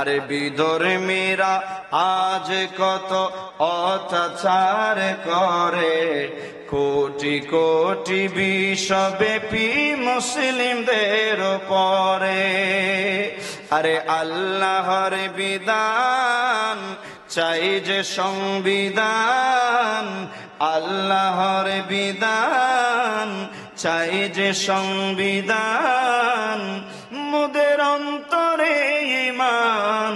আরে বিধর্মীরা আজ কত অত্যাচার করে, কোটি কোটি বিশ্বব্যাপী মুসলিমদের উপরে। আরে আল্লাহর বিধান চাই যে সংবিধান, আল্লাহর বিধান চাই যে সংবিধান, মুদের অন্তরে ঈমান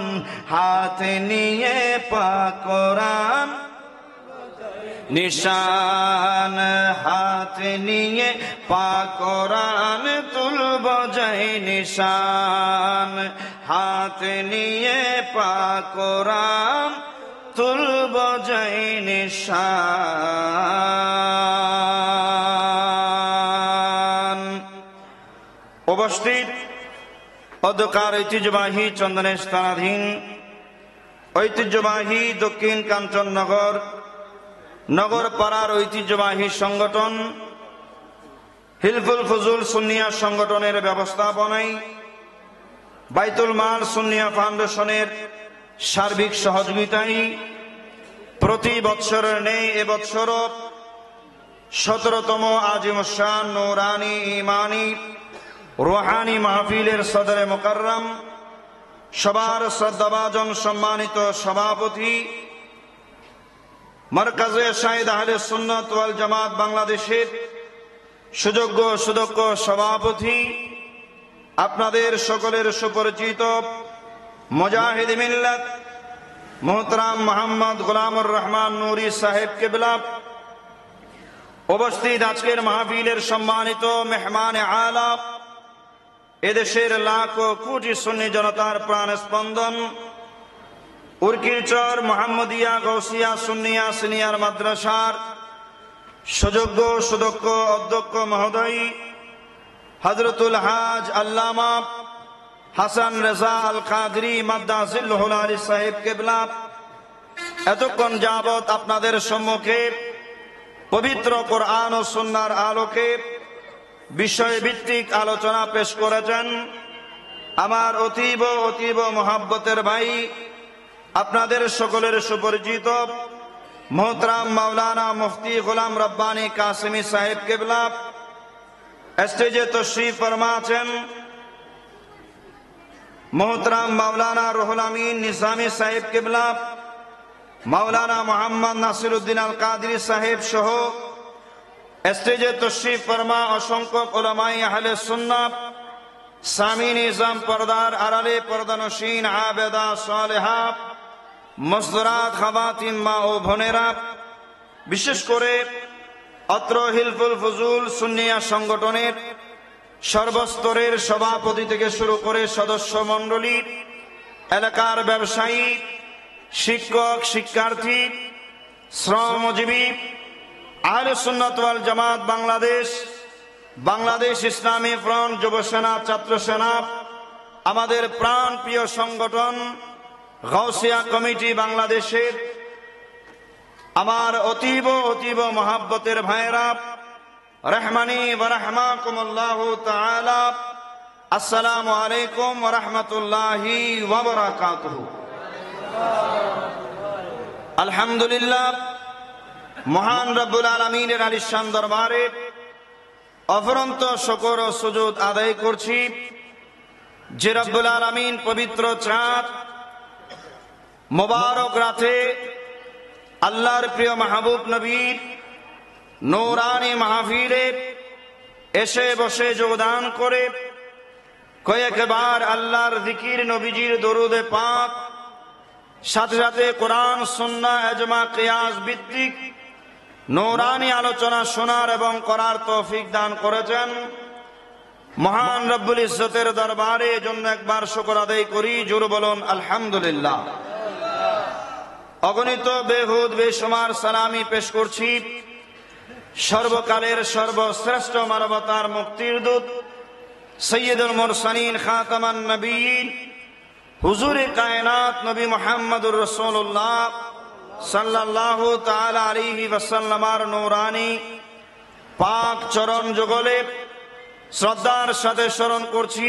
হাতে নিয়ে পাক কোরআন নিশান, হাতে নিয়ে পাক কোরআন তুলব যাই নিশান, হাতে নিয়ে পাক কোরআন তুলব যাই নিশান। উপস্থিত অধ্যকার ঐতিহ্যবাহী চন্দনেশ থানাধীন ঐতিহ্যবাহী দক্ষিণ কাঞ্চননগর নগর পাড়ার ঐতিহ্যবাহী সংগঠন হিলফুল ফুজুল সুন্নিয়া সংগঠনের ব্যবস্থাপনায় বাইতুল মাল সুন্নিয়া ফাউন্ডেশনের সার্বিক সহযোগিতায় প্রতি বৎসরের নেই এবৎসর 17তম আজিমুশান নূরানি ইমানি রুহানি মাহফিলের সদরে মুকাররম, সবার শ্রদ্ধাভাজন সম্মানিত সভাপতি, মারকাজে শাহিদ আহলে সুন্নাত ওয়াল জামাত বাংলাদেশের সুযোগ্য সুদক্ষ সভাপতি, আপনাদের সকলের সুপরিচিত মুজাহিদ মিল্লাত মোহতারাম মোহাম্মদ গোলামুর রহমান নুরি সাহেব কেবলা, উপস্থিত আজকের মাহফিলের সম্মানিত মেহমান আলা, এদেশের লাখো কোটি সুন্নি জনতার প্রাণ স্পন্দন উরকিরচর মোহাম্মদিয়া গৌসিয়া সুন্নিয়া সিনিয়র মাদ্রাসার সুযোগ্য সুদক্ষ অধ্যক্ষ মহোদয় হযরতুল হাজ আল্লামা হাসান রেজা আল কাদরি মাদ্দাজিল্লাহুল আলী সাহেব কেবলা, এতক্ষণ যাবৎ আপনাদের সম্মুখে পবিত্র কোরআন ও সুন্নাহর আলোকে বিষয়ভিত্তিক আলোচনা পেশ করেছেন আমার অতীব অতীব মহাব্বতের ভাই, আপনাদের সকলের সুপরিচিত মোহতারাম মাওলানা মুফতি গোলাম রব্বানী কাসেমি সাহেব কেবলা। স্টেজে তশরিফ ফরমা আছেন মোহতারাম মাওলানা রুহুল আমিন নিজামী সাহেব কেবলা, মাওলানা মোহাম্মদ নাসিরউদ্দিন আল কাদরি সাহেব সহ স্টেজে তশরিফ ফরমা অসংখ্য উলামায়ে আহলে সুন্নাহ, সামি নিজাম পর্দার আড়ালে পর্দানশীন আবেদা সালেহা মসদরাত খাওয়াতিন মা ও বোনেরা, বিশেষ করে অত্র হিলফুল ফুজুল সুন্নিয়া সংগঠনের সর্বস্তরের সভাপতি থেকে শুরু করে সদস্য মণ্ডলী, এলাকার ব্যবসায়ী, শিক্ষক শিক্ষার্থী, শ্রমজীবী, আহলে সুন্নাত ওয়াল জামাত বাংলাদেশ, বাংলাদেশ ইসলামী ফ্রন্ট, যুব সেনা, ছাত্র সেনা, আমাদের প্রাণ প্রিয় সংগঠন গাউসিয়া কমিটি বাংলাদেশের আমার অতীব অতীব মহাব্বতের ভাইরা, রহমানি ওয়া রাহমাকুমুল্লাহু তাআলা, আসসালামু আলাইকুম ওয়া রাহমাতুল্লাহি ওয়া বারাকাতুহু। আলহামদুলিল্লাহ, মহান রব্বুল আলামিনের আলিশান দরবারে অফুরন্ত শুকর ও সুজুদ আদায় করছি যে রব্বুল আলামিন পবিত্র চাঁদ মোবারক রাতে আল্লাহর প্রিয় মাহবুব নবীর নূরানি মাহফিলে এসে বসে যোগদান করে কয়েকবার আল্লাহর জিকির, নবীজির দরুদে পাক, সাথে সাথে কোরআন সুন্নাহ ইজমা কিয়াস ভিত্তিক নূরানি আলোচনা শোনার এবং করার তৌফিক দান করেছেন। মহান রব্বুল ইজ্জতের দরবারে এজন্য একবার শুকর আদায় করি, জোরে বলুন আলহামদুলিল্লাহ। অগণিত বেহুদ বেশুমার সালামি পেশ করছি সর্বকালের সর্বশ্রেষ্ঠ মানবতার মুক্তির দূত সৈয়দুল মুরসালিন খাতামান নবীয়িন হুজুরে কায়নাত নবী মুহাম্মদুর রাসূলুল্লাহ সাল্লাল্লাহু তাআলা আলাইহি ওয়াসাল্লামের নূরানি পাক চরণ যুগলে শ্রদ্ধার সাথে স্মরণ করছি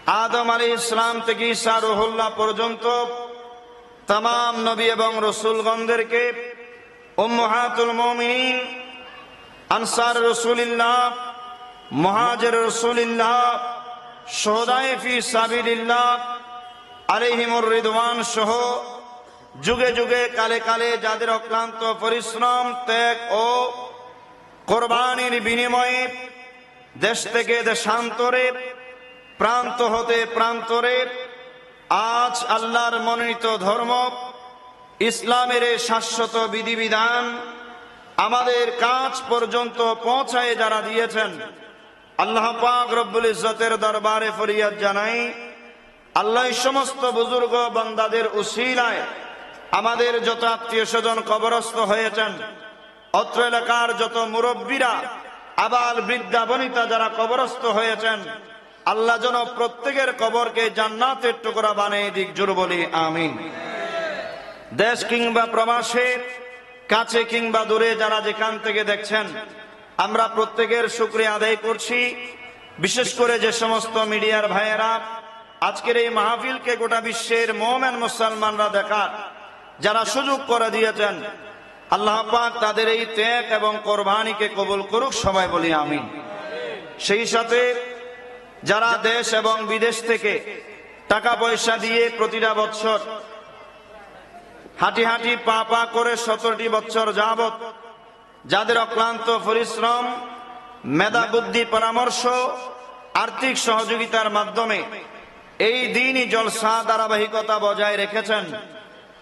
আদম আলাইহিস সালাম থেকে ঈসা রুহুল্লাহ পর্যন্ত তাম নবী এবং রসুলগণদেরকে উম্মাহাতুল মুমিনিন, আনসার রাসূলুল্লাহ, মুহাজির রাসূলুল্লাহ, শুহাদায়ে ফি সাবিলিল্লাহ আলাইহিমুর রিদওয়ান সহ যুগে যুগে কালে কালে যাদের অক্লান্ত পরিশ্রম, ত্যাগ ও কোরবানির বিনিময়ে দেশ থেকে দেশান্তরে, প্রান্ত হতে প্রান্তরে আজ আল্লাহর মনোনীত ধর্ম ইসলামের শাশ্বত বিধিবিধান আমাদের কাছ পর্যন্ত পৌঁছায় যারা দিয়েছেন, আল্লাহ পাক রব্বুল ইজ্জতের দরবারে ফরিয়াদ জানাই, আল্লাহ সমস্ত বুজুর্গ বান্দাদের উসিলায় আমাদের যত আত্মীয় স্বজন কবরস্থ হয়েছেন, অত্র এলাকার যত মুরব্বীরা, আবাল বৃদ্ধা বনিতা যারা কবরস্থ হয়েছেন, আল্লাহ যেন প্রত্যেকের কবরকে জান্নাতের টুকরা বানিয়ে দিক, জোর বলি আমিন। দেশ কিংবা প্রবাসে, কাছে কিংবা দূরে যারা যেখান থেকে দেখছেন, আমরা প্রত্যেকের শুকরিয়া আদায় করছি। বিশেষ করে যে সমস্ত মিডিয়ার ভাইয়েরা আজকের এই মাহফিলকে গোটা বিশ্বের মুমিন মুসলমানরা দেখার যারা সুযোগ করে দিয়েছেন, আল্লাহ পাক তাদের এই ত্যাগ এবং কোরবানিকে কবুল করুক, সবাই বলি আমিন। সেই সাথে যারা দেশ এবং বিদেশ থেকে টাকা পয়সা দিয়ে প্রতিটা বছর হাঁটি হাঁটি পা পা করে 17টি বছর যাবত যাদের অক্লান্ত পরিশ্রম, মেধা বুদ্ধি পরামর্শ, আর্থিক সহযোগিতার মাধ্যমে এই দিনই জলসা ধারাবাহিকতা বজায় রেখেছেন,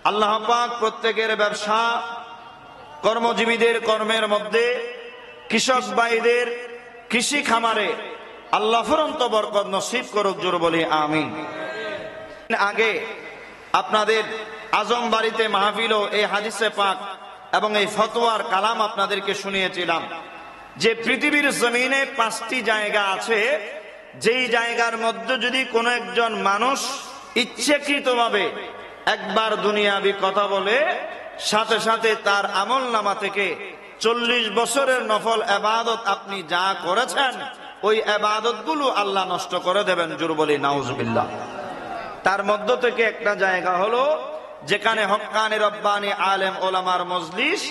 আল্লাহ পাক প্রত্যেকের ব্যবসা, কর্মজীবীদের কর্মের মধ্যে, কৃষক ভাইদের কৃষি খামারে আল্লাহ ফুরন্ত বরকত নসিব করুক, জোর বলি আমিন। আগে আপনাদের আজম বাড়িতে মাহফিল এই হাদিসে পাক এবং এই ফতোয়ার কালাম আপনাদেরকে শুনিয়েছিলাম যে পৃথিবীর জমিনে 5টি জায়গা আছে, যেই জায়গার মধ্যে যদি কোনো একজন মানুষ ইচ্ছাকৃতভাবে একবার দুনিয়াবি কথা বলে, সাথে সাথে তার আমল নামা থেকে 40 বছরের নফল ইবাদত আপনি যা করেছেন ওই ইবাদত গুলো আল্লাহ নষ্ট করে দেবেন, জোর বলি নাউজুবিল্লাহ। তার মধ্য থেকে একটা জায়গা হলো যেখানে হক্কানি রব্বানি আলেম ওলামার মজলিস,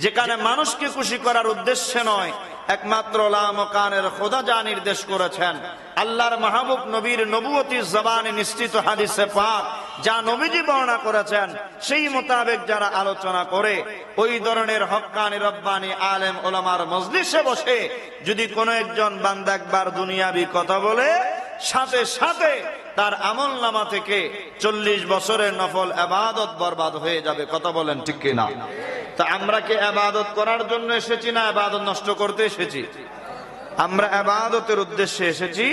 যেখানে মানুষকে খুশি করার উদ্দেশ্যে নয়, একমাত্র লা মকানের খোদা যা নির্দেশ করেছেন, আল্লাহর মাহবুব নবীর নবুয়তি জবানে নিশ্চিত হাদিসে পাক যা নবীজি বর্ণনা করেছেন সেই মোতাবেক যারা আলোচনা করে, ওই ধরনের হক্কানি রব্বানি আলেম ওলামার মজলিসে বসে যদি কোনো একজন বান্দা একবার দুনিয়াবি কথা বলে, সাথে সাথে তার আমল নামা থেকে 40 বছরের নফল ইবাদত বরবাদ হয়ে যাবে। কথা বলেন ঠিক কিনা? তা আমরা কি ইবাদত করার জন্য এসেছি না ইবাদত নষ্ট করতে এসেছি? আমরা ইবাদতের উদ্দেশ্যে এসেছি।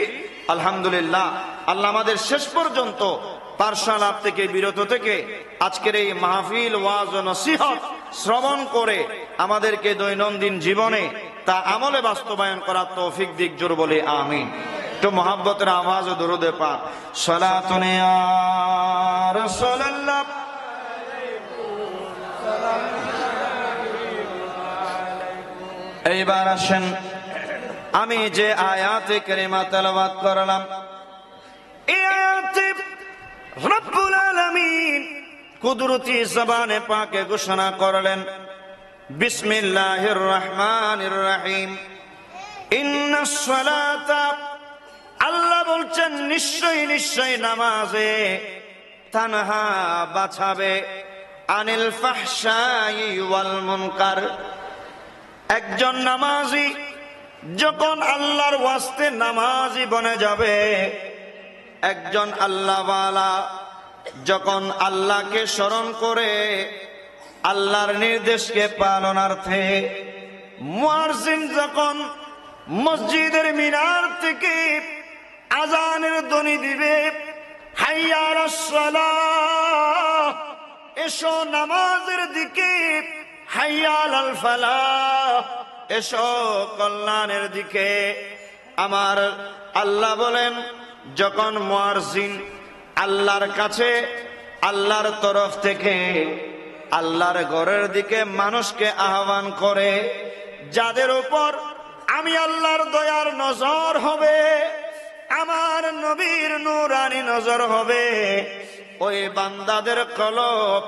আলহামদুলিল্লাহ, আল্লাহ আমাদের শেষ পর্যন্ত পার্শ্বালাপ থেকে বিরত থেকে আজকের এই মাহফিল, ওয়াজ ও নসিহত শ্রবণ করে আমাদেরকে দৈনন্দিন জীবনে তা আমলে বাস্তবায়ন করার তৌফিক দিক, জোর বলে আমিন। একটু মোহাব্বতের আওয়াজ ও দরুদে পাক সালাতুন ইয়া রাসূলুল্লাহ। এইবার আসেন, আমি যে আয়াতে কারিমা তেলাওয়াত করলাম, এই আয়াতে রব্বুল আলামিন কুদরতি জবানে পাকে ঘোষণা করলেন, বিসমিল্লাহির রহমানির রহিম, ইন্নাস সালাতা, আল্লাহ বলছেন নিশ্চয়ই নিশ্চয়ই নামাজে তানহা বাঁচাবে আনিল ফাহশাই ওয়াল মুনকার। একজন নামাজি যখন আল্লাহর ওয়াস্তে নামাজি বনে যাবে, একজন আল্লাহওয়ালা যখন আল্লাহকে স্মরণ করে আল্লাহর নির্দেশকে পালনার্থে, মুয়াজ্জিন যখন মসজিদের মিনার থেকে আজানের ধ্বনি দিবে, হাইয়া আলাস সালাহ, এসো নামাজের দিকে, হাইয়া আলাল ফালাহ, এসো কল্যাণের দিকে। আমার আল্লাহ বলেন, যখন মুয়াজ্জিন আল্লাহর কাছে আল্লাহর তরফ থেকে আল্লাহর ঘরের দিকে মানুষকে আহ্বান করে, যাদের উপর আমি আল্লাহর দয়ার নজর হবে, আমার নবীর নূরানি নজর হবে, ওই বান্দাদের কলব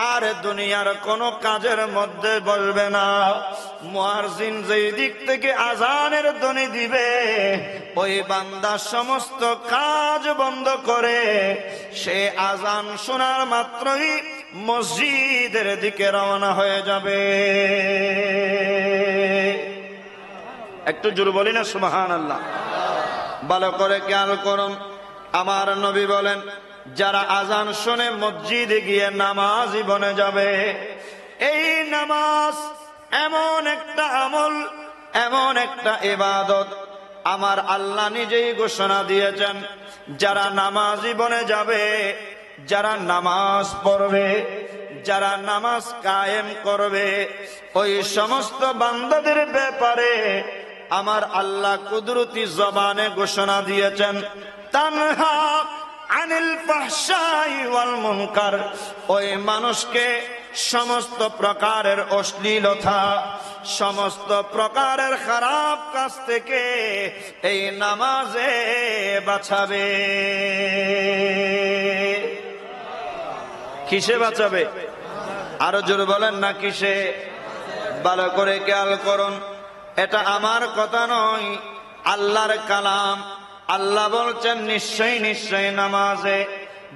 আর দুনিয়ার কোন কাজের মধ্যে বলবে না। মুয়াজ্জিন যেই দিক থেকে আজানের ধ্বনি দিবে, ওই বান্দা সমস্ত কাজ বন্ধ করে সে আজান শোনার মাত্রই মসজিদের দিকে রওনা হয়ে যাবে। একটু জোরে বলি না সুবহানাল্লাহ। ভালো করে খেয়াল করুন, আমার নবী বলেন যারা আজান শুনে মসজিদে গিয়ে নামাজি বনে যাবে, এই নামাজ এমন একটা আমল, এমন একটা ইবাদত, আমার আল্লাহ নিজেই ঘোষণা দিয়েছেন যারা নামাজি বনে যাবে, যারা নামাজ পড়বে, যারা নামাজ কায়েম করবে, ওই সমস্ত বান্দাদের ব্যাপারে আমার আল্লাহ কুদরতি জবানে ঘোষণা দিয়েছেন তানহা আনিল ফাহশাই ওয়াল মুনকার, ওই মানুষকে সমস্ত প্রকারের অশ্লীলতা, সমস্ত প্রকারের খারাপ কাজ থেকে এই নামাজে বাঁচাবে। কিসে বাঁচাবে? আরো জোরে বলেন না কিসে? ভালো করে খেয়াল করুন, এটা আমার কথা নয়, আল্লাহর কালাম। আল্লাহ বলছেন নিশ্চয়ই নিশ্চয়ই নামাজে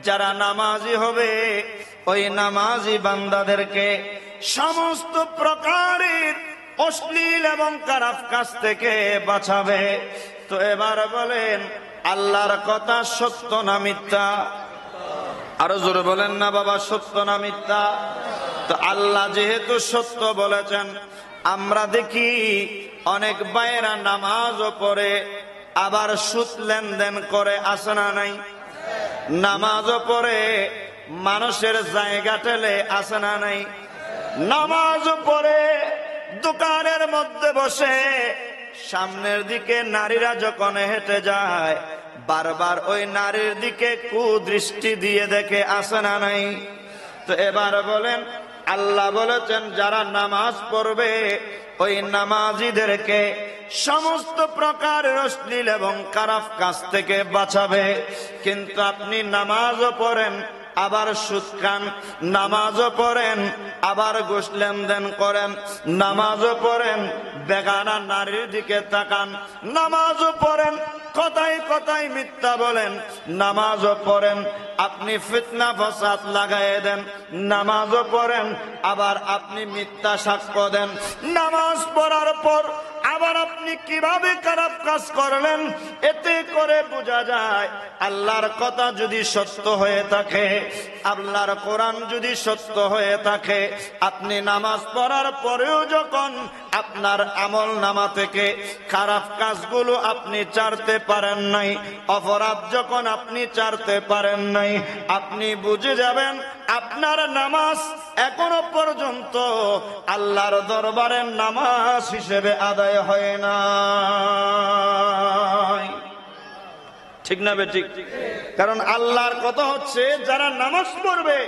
যারা নামাজি হবে, ওই নামাজি বান্দাদেরকে সমস্ত প্রকারের অশ্লীল এবং খারাপ কাজ থেকে বাঁচাবে। তো এবার বলেন আল্লাহর কথা সত্য না মিথ্যা? আরো জোরে বলেন না বাবা, সত্য না মিথ্যা? তো আল্লাহ যেহেতু সত্য বলেছেন, আমরা দেখি অনেক ভাইয়েরা নামাজও পড়ে আবার সুদ লেনদেন করে, আসে না নাই? নামাজও পড়ে মানুষের জায়গা টেলে, আসে না নাই? নামাজও পড়ে দোকানের মধ্যে বসে সামনের দিকে নারীরা যখন হেঁটে যায় বারবার ওই নারীর দিকে কুদৃষ্টি দিয়ে দেখে, আসে না নাই? তো এবার বলেন আল্লাহ বলেছেন যারা নামাজ পড়বে ওই নামাজিদেরকে সমস্ত প্রকারের অশ্লীল এবং খারাপ কাজ থেকে বাঁচাবে। কিন্তু আপনি নামাজও পড়েন আবার সুদ খান, নামাজও পড়েন আবার ঘুষ লেনদেন করেন, নামাজও পড়েন বেগানা নারীর দিকে তাকান, নামাজও পড়েন কথায় কথায় মিথ্যা বলেন, নামাজও পড়েন আপনি ফিতনা ফাসাদ লাগায়ে দেন, নামাজও পড়েন আবার আপনি মিথ্যা সাক্ষ্য দেন। নামাজ পড়ার পর আবার আপনি কিভাবে খারাপ কাজ করলেন, এতে করে বোঝা যায় আল্লাহর কথা যদি সত্য হয়ে থাকে, আল্লাহর কোরআন যদি সত্য হয়ে থাকে, আপনি নামাজ পড়ার পরেও যখন আপনার আমল নামা থেকে খারাপ কাজগুলো আপনি ছাড়তে পারেন নাই, অপরাধ যখন আপনি ছাড়তে পারেন নাই, আপনি বুঝে যাবেন আপনার নামাজ এখনো পর্যন্ত আল্লাহর দরবারের নামাজ হিসেবে আদায় হয় না। ঠিক না বেঠিক? কারণ আল্লাহর কথা হচ্ছে যারা নামাজ পড়বে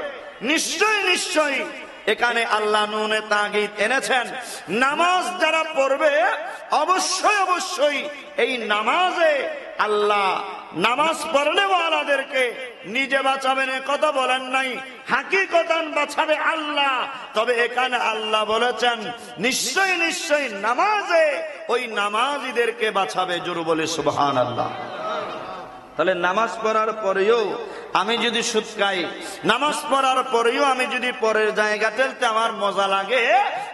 নিশ্চয়ই নিশ্চয়ই, এখানে আল্লাহ নুনে তাগিদ এনেছেন, নামাজ যারা পড়বে অবশ্যই অবশ্যই এই নামাজে আল্লাহ নামাজ পড়লে ওয়ালাদেরকে নিজে বাঁচাবেন কথা বলেন নাই, হাকিকতান বাঁচাবে আল্লাহ। তবে এখানে আল্লাহ বলেছেন নিশ্চয়ই নিশ্চয়ই নামাজে ওই নামাজিদেরকে বাঁচাবে। জোরে বলে সুবহানাল্লাহ। তাহলে নামাজ পড়ার পরেও আমি যদি সুদ খাই, নামাজ পড়ার পরেও আমি যদি পরের জায়গা টেলতে আমার মজা লাগে,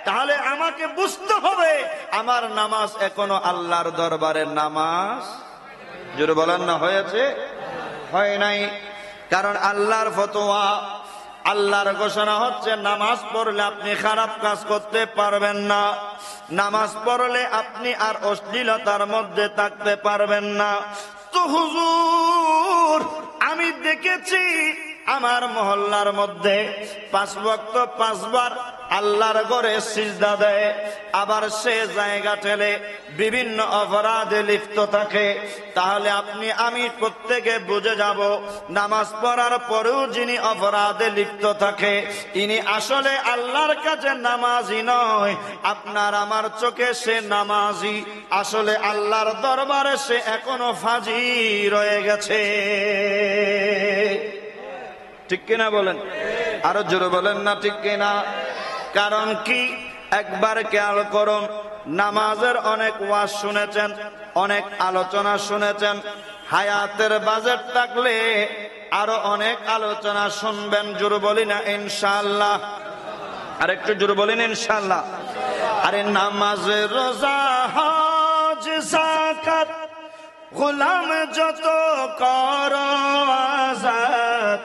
তাহলে আমাকে বুঝতে হবে আমার নামাজ এখনো আল্লাহর দরবারের নামাজ। জোরে বলেন না হয়েছে? হয় নাই। কারণ আল্লাহর ফতোয়া, আল্লাহর ঘোষণা হচ্ছে নামাজ পড়লে আপনি খারাপ কাজ করতে পারবেন না, নামাজ পড়লে আপনি আর অশ্লীলতার মধ্যে থাকতে পারবেন না। তো হুজুর আমি দেখেছি আমার মহল্লার মধ্যে 5 ওয়াক্ত 5 বার আল্লাহর ঘরে সিজদা দেয়, আবার সে জায়গা ঠেলে বিভিন্ন অপরাধে লিপ্ত থাকে, তাহলে আপনি আমি প্রত্যেকে বুঝে যাব নামাজ পড়ার পরেও যিনি অপরাধে লিপ্ত থাকে ইনি আসলে আল্লাহর কাছে নামাজি নয়। আপনার আমার চোখে সে নামাজি, আসলে আল্লাহর দরবারে সে এখনো ফাজি রয়ে গেছে। ঠিক কিনা বলেন? আরো জোরে বলেন না ঠিক কিনা? কারণ কি? একবার খেয়াল করুন, নামাজের অনেক ওয়াজ শুনেছেন, অনেক আলোচনা শুনেছেন, হায়াতের বাজেট থাকলে আরো অনেক আলোচনা শুনবেন। জোরে বলি না ইনশাআল্লাহ? আর একটু জোরে বলেন ইনশাআল্লাহ। আরে নামাজ, রোজা, হজ, যাকাত, গোলাম যত করো আযাদ।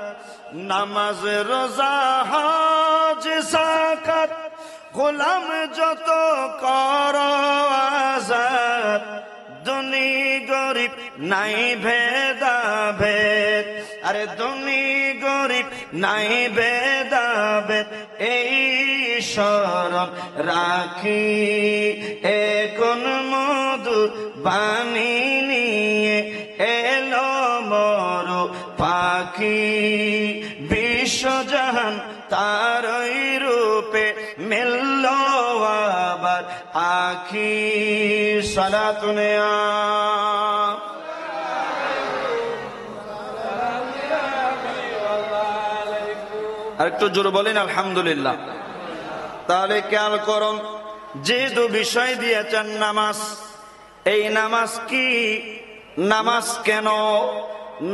নামাজ, রোজা, হজ, যাকাত, গোলাম যত করো আযাদ। ধনী গরিব নাই ভেদাভেদ, আরে ধনী গরিব নাই ভেদাভেদ। এই শরণ রাখি এখন মধুর বাণী নিয়ে এলো মরু পাখি। বিশ্বজাহান তারই রূপে মিলল আবার আখি। সালাতুনে আর একটু জোরে বলেন আলহামদুলিল্লাহ। তাহলে খেয়াল করুন, যেহেতু বিষয় দিয়েছেন নামাজ, এই নামাজ কি, নামাজ কেন,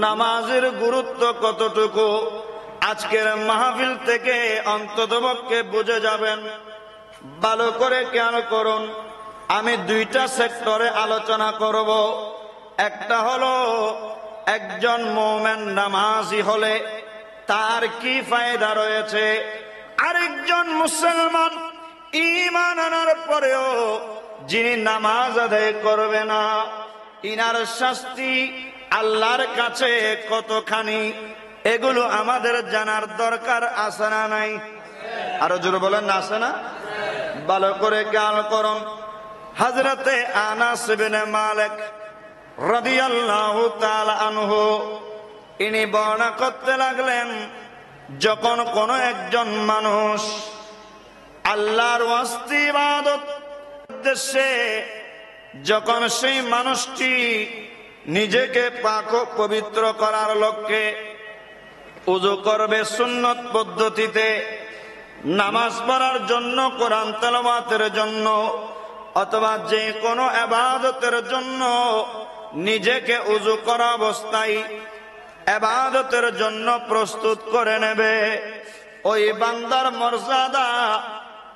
নামাজের গুরুত্ব কতটুকু, আজকের মাহফিল থেকে অন্ততপক্ষে বুঝে যাবেন। ভালো করে খেয়াল করুন, আমি দুইটা সেক্টরে আলোচনা করব। একটা হলো একজন মুমিন নামাজি হলে তার কি ফায়দা রয়েছে, আরেকজন মুসলমান ঈমান আনার পরেও যিনি নামাজ আদায় করবে না ইনার শাস্তি আল্লাহর কাছে কতখানি, এগুলো আমাদের জানার দরকার আছে না নাই? আরো জোরে বলেন না আছে না? ভালো করে খেয়াল করুন, হযরতে আনাস ইবনে মালিক রাদিয়াল্লাহু তাআলা আনহু ইনি বর্ণনা করতে লাগলেন, যখন কোন একজন মানুষ আল্লাহর ওয়াস্তে ইবাদত উদ্দেশ্যে যখন সেই মানুষটি নিজেকে পাক ও পবিত্র করার লক্ষ্যে ওযু করবে সুন্নত পদ্ধতিতে, নামাজ পড়ার জন্য, কোরআন তেলাওয়াতের জন্য, অথবা যে কোনো ইবাদতের জন্য নিজেকে ওযু করা অবস্থায় ইবাদতের জন্য প্রস্তুত করে নেবে, ওই বান্দার মর্যাদা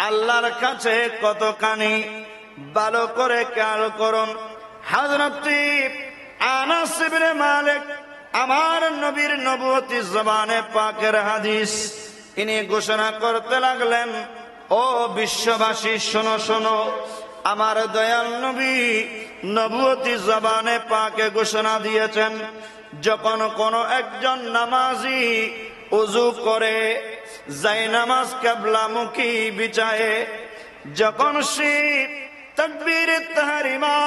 আল্লাহর কাছে কতখানি। ভালো করে খেয়াল করুন, হযরত আনাস ইবনে মালিক আমার নবীর নবুয়তি জবানে পাকের হাদিস ইনি ঘোষণা করতে লাগলেন, ও বিশ্ববাসী শোনো শোনো, আমার দয়াল নবী নবুয়তি জবানে পাকে ঘোষণা দিয়েছেন, যখন কোন একজন নামাজি ওযু করে যাই নামাজ কিবলামুখী বিছায়ে, যখন সে তাকবীরে তাহরিমা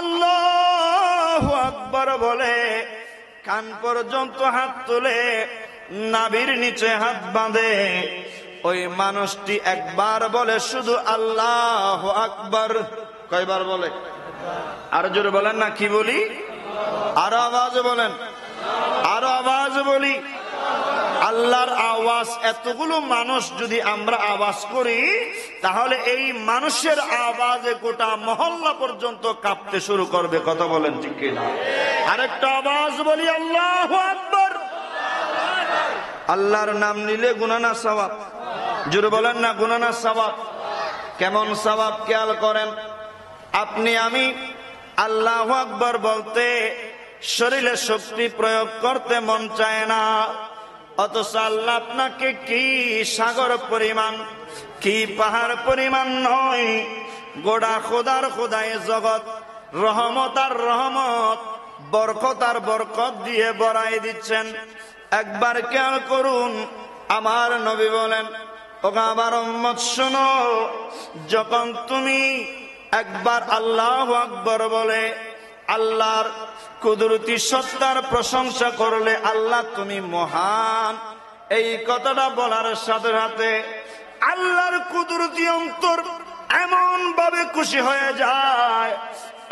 আল্লাহু আকবার বলে কান পর্যন্ত হাত তুলে নাভির নিচে হাত বাঁধে, ওই মানুষটি একবার বলে শুধু আল্লাহু আকবার। কয়বার বলে? আর জোরে বলেন না, কি বলি? আরো আওয়াজ বলেন, আরো আওয়াজ বলি। আল্লাহর আওয়াজ এতগুলো মানুষ যদি আমরা আওয়াজ করি তাহলে এই মানুষের আওয়াজে গোটা মহল্লা পর্যন্ত কাঁপতে শুরু করবে। কথা বলেন ঠিক কিনা? আরেকটা আওয়াজ বলি, আল্লাহু আকবার। আল্লাহর নাম নিলে গুনাহ না সওয়াব? জোরে বলেন না, গুনাহ না সওয়াব? কেমন সওয়াব খেয়াল করেন। আপনি আমি আল্লাহু আকবার বলতে শরীরে শক্তি প্রয়োগ করতে মন চায় না, অথচ আল্লাহ আপনাকে কি সাগর পরিমাণ, কি পাহাড় পরিমাণ নয়, গোটা খোদার খোদাই জগৎ রহমত আর রহমত, বরকত আর বরকত দিয়ে বড়াই দিচ্ছেন। একবার খেয়াল করুন, আমার নবী বলেন, ওগো আমার উম্মত শোনো, যখন তুমি একবার আল্লাহু আকবার বলে আল্লাহর কুদরতি সত্তার প্রশংসা করলে, আল্লাহ তুমি মহান, এই কথাটা বলার সাথে সাথে আল্লাহর কুদরতি অন্তর এমন ভাবে খুশি হয়ে যায়,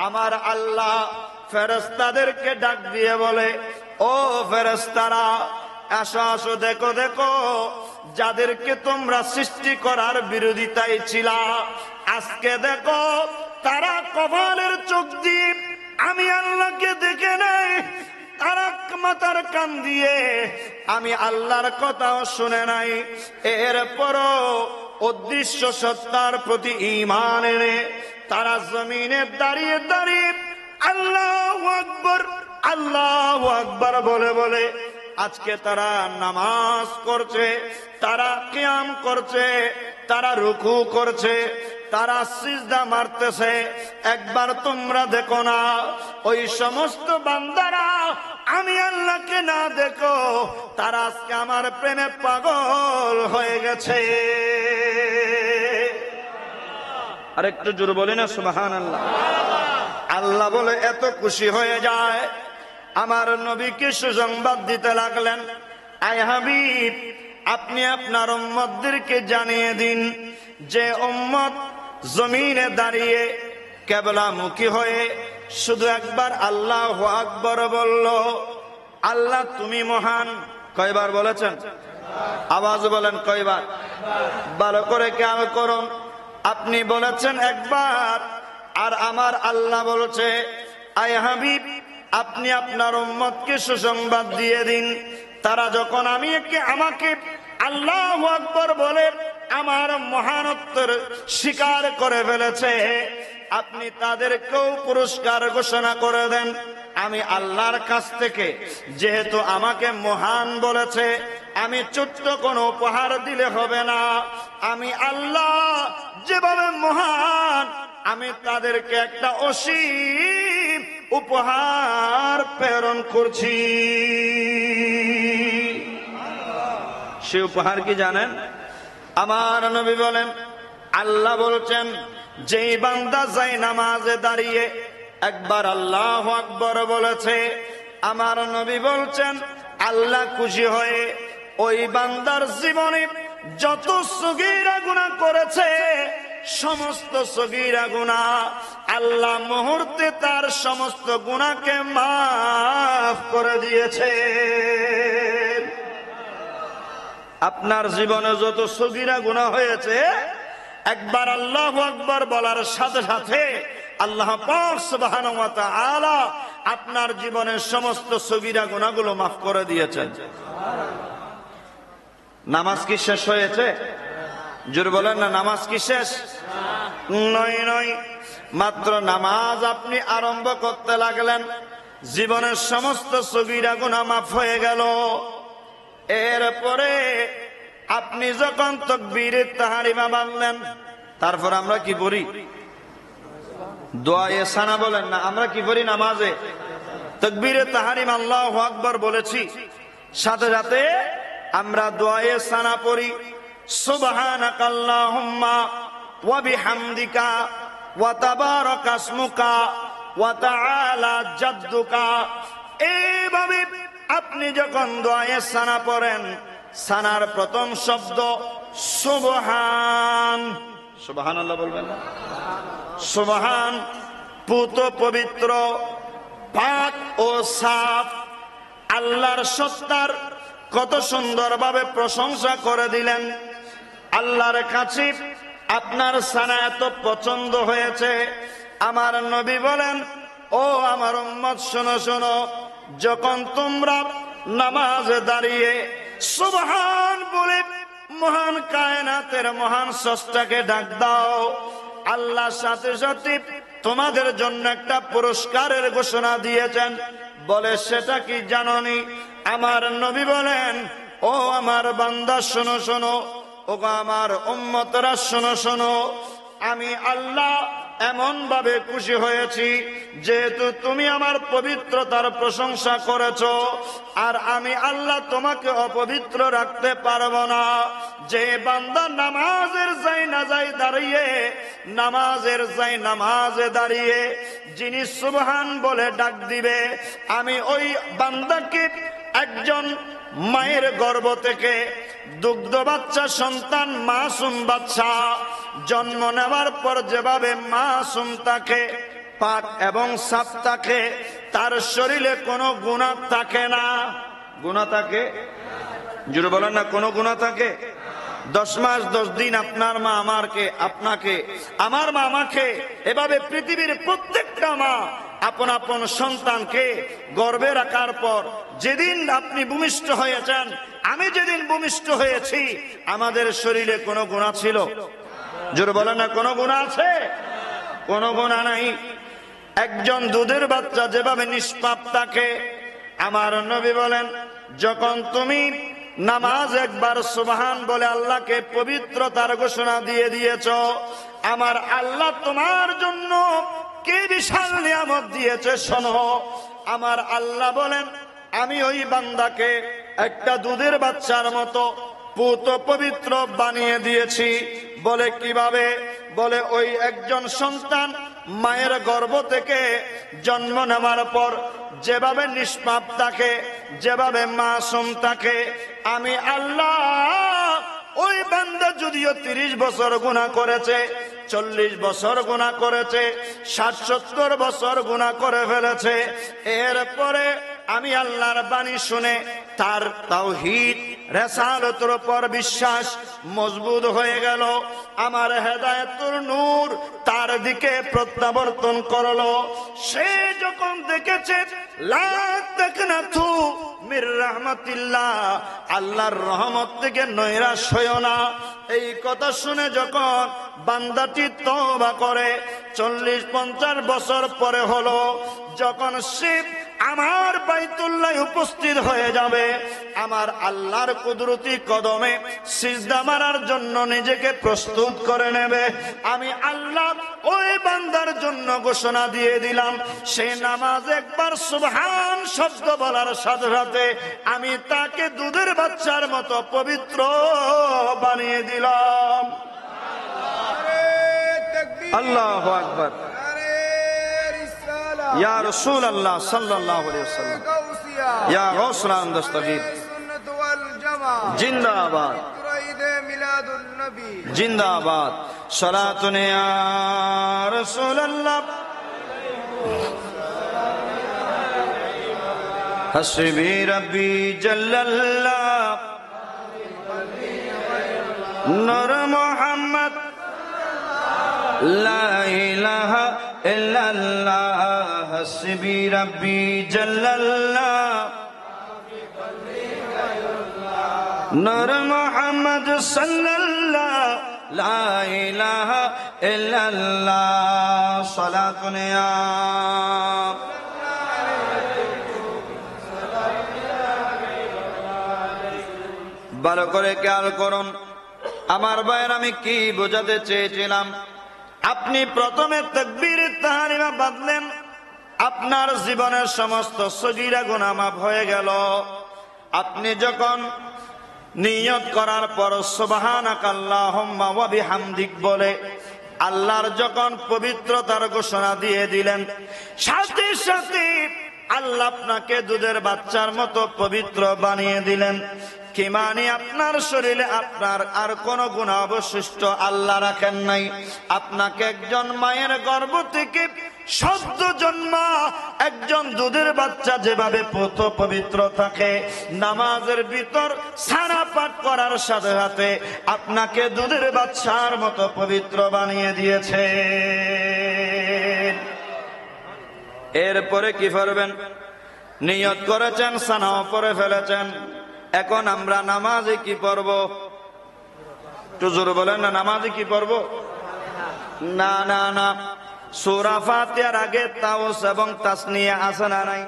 আমার আল্লাহ ফেরেশতাদেরকে ডাক দিয়ে বলে, ও ফেরেশতারা আসো আসো, দেখো দেখো, যাদেরকে তোমরা সৃষ্টি করার বিরোধিতায় ছিলা, আজকে দেখো তারা কপালের চোখ দিয়ে আমি আল্লাহকে দেখে নেই, তারা মাথার কান দিয়ে আমি আল্লাহর কথাও শুনে নাই, এরপরও অদৃশ্য সত্তার প্রতি ঈমান এনে তারা জমিনে দাঁড়িয়ে দাঁড়িয়ে আল্লাহু আকবার আল্লাহু আকবার বলে বলে আজকে তারা নামাজ করছে, তারা কিয়াম করছে, তারা রুকু করছে, তারা সিজদা মারতেছে। একবার তোমরা দেখো না, ওই সমস্ত বান্দারা আমি আল্লাহকে না দেখো, তারা আজকে আমার প্রেমে পাগল হয়ে গেছে। আরেকটু জোরে বলি না সুবহানাল্লাহ। আল্লাহ বলে এত খুশি হয়ে যায়, আমার নবীকে সুসংবাদ দিতে লাগলেন, আয় হাবিব, আপনি আপনার উম্মতদেরকে জানিয়ে দিন যে উম্মত জমিনে দাঁড়িয়ে কিবলামুখী হয়ে শুধু একবার আল্লাহু আকবার বলল, আল্লাহ তুমি মহান, কয়বার বলেছেন? আওয়াজ বলেন কয়বার? ভালো করে খেয়াল করুন, আপনি বলেছেন একবার, আর আমার আল্লাহ বলছে, আয় হাবিব, আপনি আপনার উম্মতকে সুসংবাদ দিয়ে দিন, তারা যখন আমাকে আল্লাহু আকবার বলে আমার মহানত্বের স্বীকার করে ফেলেছে, আপনি তাদেরকেও পুরস্কার ঘোষণা করে দেন। আমি আল্লাহর কাছ থেকে যেহেতু আমাকে মহান বলেছে, আমি ছোট্ট কোনো উপহার দিলে হবে না, আমি আল্লাহ যেভাবে মহান, আমি তাদেরকে একটা অসীম উপহার প্রেরণ করছি। সে উপহার কি জানেন? আমার নবী বলেন, আল্লাহ বলছেন, যেই বান্দা যায় নামাজে দাঁড়িয়ে একবার আল্লাহু আকবার বলেছে, আমার নবী বলছেন আল্লাহ খুশি হয়ে ওই বান্দার জীবনে যত সগীরা গুনাহ করেছে, সমস্ত সগীরা গুনাহ আল্লাহ মুহূর্তে তার সমস্ত গুনাহকে মাফ করে দিয়েছে। আপনার জীবনে যত সগীরা গুনাহ হয়েছে, একবার আল্লাহু আকবার বলার সাথে সাথে আল্লাহ পাক সুবহানাহু ওয়া তাআলা আপনার জীবনের সমস্ত সগীরা গুনাহগুলো মাফ করে দিয়েছেন। নামাজ কি শেষ হয়েছে? জোরে বলেন না, নামাজ কি শেষ? নয় নয়, মাত্র নামাজ আপনি আরম্ভ করতে লাগলেন, জীবনের সমস্ত সগীরা গুনাহ মাফ হয়ে গেল। এরপরে আপনি যখন তাকবীরে তাহরিমা বাঁধলেন, তারপর আমরা কি পড়ি? দোয়ায়ে সানা বলেন না, আমরা কি পড়ি নামাজে? তাকবীরে তাহরিমা আল্লাহু আকবার বলেছি, সাথে সাথে আমরা দোয়ায়ে সানা পড়ি, সুবহানাকাল্লাহুম্মা ওয়া বিহামদিকা ওয়া তাবারাকা ইসমুকা ওয়া তাআলা জাদ্দুকা। এইভাবে আপনি যখন দোয়ায়ে সানা পড়েন, সানার প্রথম শব্দ সুবহান, সুবহানাল্লাহ বলবেন না? সুবহান, পুত পবিত্র, পাক ও সাফ আল্লাহর সত্তার কত সুন্দরভাবে প্রশংসা করে দিলেন। আল্লাহর কাছে আপনার সানা এত পছন্দ হয়েছে, আমার নবী বলেন, ও আমার উম্মত শোনো শোনো, যখন তোমরা নামাজে দাঁড়িয়ে সুবহান বলে মহান কায়নাতের মহান স্রষ্টাকে ডাক দাও, আল্লাহ সাথে সাথে তোমাদের জন্য একটা পুরস্কারের ঘোষণা দিয়েছেন। বলে, সেটা কি জানোনি? আমার নবী বলেন, ও আমার বান্দা শোনো শোনো, ও আমার উম্মতরা শোনো শোনো, আমি আল্লাহ এমন ভাবে খুশি হয়েছি যেহেতু তুমি আমার পবিত্রতার প্রশংসা করেছো, আর আমি আল্লাহ তোমাকে অপবিত্র রাখতে পারবো না। যে বান্দা নামাজের নামাজে দাঁড়িয়ে যিনি সুবহান বলে ডাক দিবে, আমি ওই বান্দাকে একজন মায়ের গর্ভ থেকে দুগ্ধ বাচ্চা সন্তান মাসুম বাচ্চা জন্ম নেওয়ার পর যেভাবে মাসুম থাকে, পাক এবং সাফ থাকে, তার শরীরে কোনো গুনাহ থাকে না। গুনাহ থাকে? জোরে বলেন না, কোনো গুনাহ থাকে? 10 মাস 10 দিন আপনার মা আপনাকে, আমার মা আমাকে, এভাবে পৃথিবীর প্রত্যেকটা মা আপন আপন সন্তানকে গর্ভে রাখার পর যেদিন আপনি ভূমিষ্ঠ হয়েছেন, আমি যেদিন ভূমিষ্ঠ হয়েছি, আমাদের শরীরে কোনো গুনাহ ছিল? জোরে বলেন না, কোনো গুনাহ আছে? কোনো গুনাহ নাই। একজন দুধের বাচ্চা যেভাবে নিষ্পাপ থাকে, আমার নবী বলেন, যখন তুমি নামাজ একবার সুবহান বলে আল্লাহকে পবিত্রতার ঘোষণা দিয়ে দিয়েছ, আমার আল্লাহ তোমার জন্য কি বিশাল নিয়ামত দিয়েছে শোনো। আমার আল্লাহ বলেন, আমি ওই বান্দাকে একটা দুধের বাচ্চার মতো পুত পবিত্র বানিয়ে দিয়েছি। বলে কিভাবে? বলে ওই একজন সন্তান মায়ের গর্ভ থেকে জন্ম নেওয়ার পর যেভাবে নিষ্পাপ থাকে, যেভাবে মাসুম থাকে, আমি আল্লাহ ওই বান্দা যদিও 30 বছর গুনাহ করেছে, 40 বছর গুনাহ করেছে, 60-70 বছর গুনাহ করে ফেলেছে, এরপরে আমি আল্লাহর বাণী শুনে তার তাওহীদ রিসালাতের উপর বিশ্বাস মজবুত হয়ে গেল। আমার হেদায়েতের নূর তার দিকে প্রত্যাবর্তন করলো। সে যখন দেখেছে লা তাকনাতু মির রাহমাতিল্লাহ, আল্লাহর রহমত থেকে নৈরাশ হয়ো না, এই কথা শুনে যখন বান্দাটি তওবা করে, 40-50 বছর পরে হলো, যখন সে আমার বাইতুল্লাহ উপস্থিত হয়ে যাবে, আমার আল্লাহর কুদরতি কদমে সিজদা মারার জন্য নিজেকে প্রস্তুত করে নেবে, আমি আল্লাহ ওই বান্দার জন্য ঘোষণা দিয়ে দিলাম, সে নামাজ একবার সুবহান শব্দ বলার সাথে সাথে আমি তাকে দুধের বাচ্চার মতো পবিত্র বানিয়ে দিলাম। আল্লাহু আকবার। ইয়া রাসূলুল্লাহ সাল্লাল্লাহু আলাইহি ওয়াসাল্লাম, ইয়া গাউসুল আলম দস্তগীর জিন্দাবাদ, জিন্দাবাদ। সালাতুন ইয়া রাসূলুল্লাহ, হাসবি রাব্বি জাল্লাল্লাহ, নূর মুহাম্মদ, লা ইলাহা ইল্লাল্লাহ, হাসবি রাব্বি জাল্লাল্লাহ, নূর মুহাম্মদ সাল্লাল্লাহ, লা ইলাহা ইল্লাল্লাহ। সালাতুন ইয়া ভালো করে খেয়াল করুন আমার ভাইয়ের, আমি কি বোঝাতে চেয়েছিলাম? আপনি প্রথমে তাকবীর তাহরিমা বাঁধলেন, আপনার জীবনের সমস্ত সগীরা গুনাহ মাফ হয়ে গেল। আপনি যখন নিয়ত করার পর সুবহানাকাল্লাহুম্মা ওয়া বিহামদিক বলে আল্লাহর যখন পবিত্রতার ঘোষণা দিয়ে দিলেন, সাথে সাথে আল্লাহ আপনাকে দুধের বাচ্চার মতো পবিত্র বানিয়ে দিলেন। কি মানে? আপনার শরীরে আপনার আর কোনো গুনাহ অবশিষ্ট আল্লাহ রাখেন নাই। আপনাকে একজন মায়ের গর্ভ থেকে সদ্য জন্মা একজন দুধের বাচ্চা যেভাবে পুত পবিত্র থাকে, নামাজের ভিতর সানা পাঠ করার সাথে সাথে আপনাকে দুধের বাচ্চার মতো পবিত্র বানিয়ে দিয়েছে। এরপরে কি করবেন? নিয়ত করেছেন, সানাও পড়ে ফেলেছেন, এখন আমরা নামাজে কি পড়ব? একটু জোরে বলেন না, নামাজে কি পড়ব? না না না, সূরা ফাতিহার আগে তাওস এবং তাসনিয়া আছে না নাই?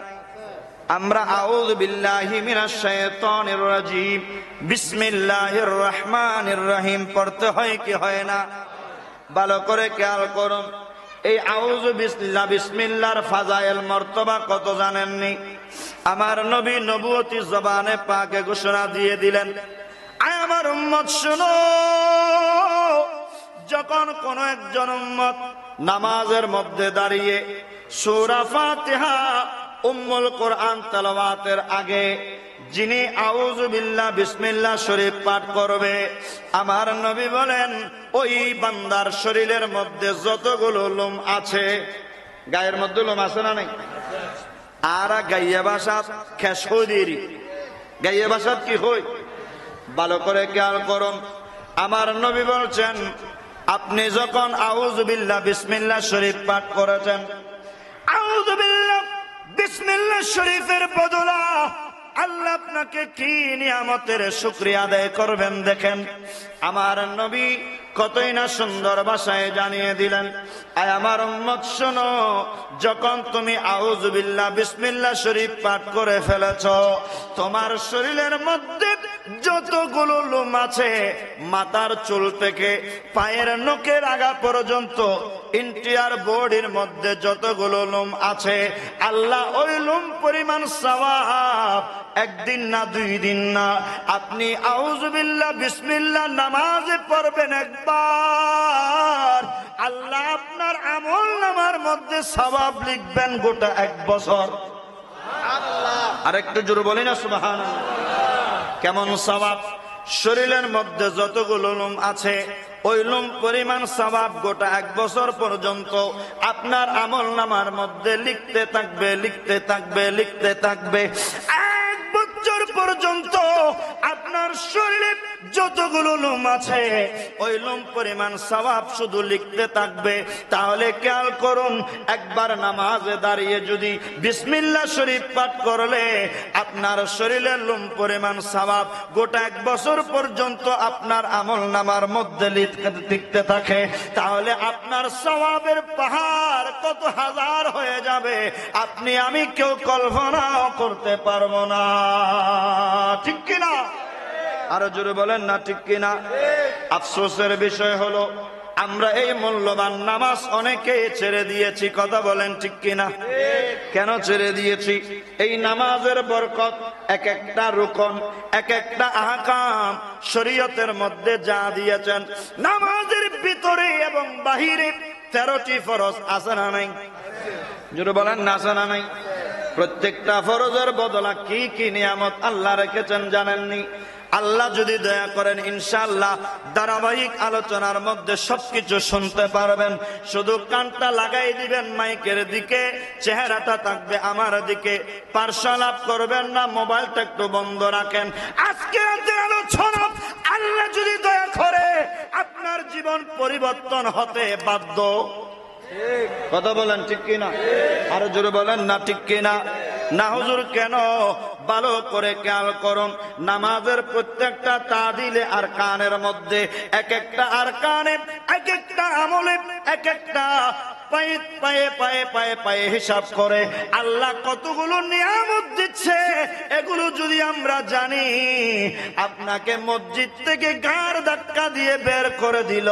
আমরা আউযু বিল্লাহি মিনাশ শাইতানির রাজিম, বিসমিল্লাহির রহমানির রহিম পড়তে হয় কি হয় না? ভালো করে খেয়াল করুন। এই আউযু বিসমিল্লাহ বিসমিল্লাহর ফাজাইল মর্তবা কত জানেননি? আমার নবী নবুয়তি জবানে পাকে ঘোষণা দিয়ে দিলেন, আয় আমার উম্মত শোনো, যখন কোন একজন উম্মত নামাজের মধ্যে দাঁড়িয়ে সূরা ফাতিহা উম্মুল কোরআন তেলাওয়াতের আগে যিনি আউযু বিল্লাহ বিসমিল্লাহ শরীফ পাঠ করবে, আমার নবী বলেন ওই বান্দার শরীরের মধ্যে যতগুলো লোম আছে, গায়ের মধ্যে লোম আছে না নাই? আর গাইয়া ভাষা খেস হইরি, গাইয়া ভাষা কি হই? ভালো করে খেয়াল করুন, আমার নবী বলছেন আপনি যখন আউযু বিল্লাহ বিসমিল্লাহ শরীফ পাঠ করেছেন, আউযু বিল্লাহ বিসমিল্লাহ শরীফের বদলা আল্লাহ আপনাকে কি নিয়ামতের শুকরিয়া আদায় করবেন দেখেন। আমার নবী কতই না সুন্দর ভাষায় জানিয়ে দিলেন, আয় আমার উম্মত শোনো, যখন তুমি আউযু বিল্লাহ বিসমিল্লাহ শরীফ পাঠ করে ফেলেছ, তোমার শরীরের মধ্যে যতগুলো লোম আছে, মাথার চুল থেকে পায়ের নখের আগা পর্যন্ত ইন্টিয়ার বডির মধ্যে যতগুলো লোম আছে, আল্লাহ ওই লোম পরিমাণ সওয়াব একদিন না দুই দিন না, আপনি আউযু বিল্লাহ বিসমিল্লাহ নামাজে পড়বেন একবার, আল্লাহ আপনার আমল নামার মধ্যে সওয়াব লিখবেন গোটা 1 বছর। আর একটু জোরে বলি না সুবহানাল্লাহ। কেমন সওয়াব? শরীরের মধ্যে যতগুলো লোম আছে ওই লোম পরিমাণ সওয়াব গোটা 1 বছর পর্যন্ত আপনার আমল নামার মধ্যে লিখতে থাকবে, লিখতে থাকবে, লিখতে থাকবে। 1 বছর পর্যন্ত আপনার শরীরে যতগুলো লোম আছে ওই লোম পরিমাণ সওয়াব শুধু লিখতে থাকবে। তাহলে খেয়াল করুন, একবার নামাজে দাঁড়িয়ে যদি বিসমিল্লাহ শরীফ পাঠ করলে আপনার শরীরের লোম পরিমাণ সওয়াব গোটা 1 বছর পর্যন্ত আপনার আমল নামার মধ্যে লিখতে থাকে, তাহলে আপনার সওয়াবের পাহাড় কত হাজার হয়ে যাবে, আপনি আমি কেউ কল্পনাও করতে পারবো না। ঠিক কিনা? আরো জোরে বলেন না ঠিক কিনা? আফসোসের বিষয় হলো আমরা এই মূল্যবান নামাজ অনেকে ছেড়ে দিয়েছি। কথা বলেন ঠিক কিনা? কেন ছেড়ে দিয়েছি? এই নামাজের বরকত, এক একটা রুকন, এক একটা আহকাম শরীয়তের মধ্যে যা দিয়েছেন, নামাজের ভিতরে এবং বাহিরে 13টি ফরজ আছে না নাই? জোরে বলেন না আছে না নাই? প্রত্যেকটা ফরজের বদলা কি কি নিয়ামত আল্লাহ রেখেছেন জানেননি? আল্লাহ যদি দয়া করেন ইনশাআল্লাহ ধারাবাহিক আলোচনার মধ্যে সবকিছু শুনতে পারবেন। শুধু কানটা লাগাই দিবেন মাইকের দিকে, চেহারাটা থাকবে আমার দিকে, পার্শ্বালাপ করবেন না, মোবাইলটা একটু বন্ধ রাখেন। আজকে রাতের আলোচনা আল্লাহ যদি দয়া করে আপনার জীবন পরিবর্তন হতে বাধ্য। কথা বলেন ঠিক কিনা? আরো জোরে বলেন না ঠিক কিনা? না হুজুর কেন? ভালো করে খেয়াল করুন, নামাজের প্রত্যেকটা তাদিলে আর কানের মধ্যে এক একটা আর কানে এক একটা আমলে এক একটা পায়ে পায়ে পায়ে পায়ে পায়ে হিসাব করে আল্লাহ কতগুলো নিয়ামত দিচ্ছে। এগুলো যদি আমরা জানি, আপনাকে মসজিদ থেকে ঘাড় ধাক্কা দিয়ে বের করে দিল,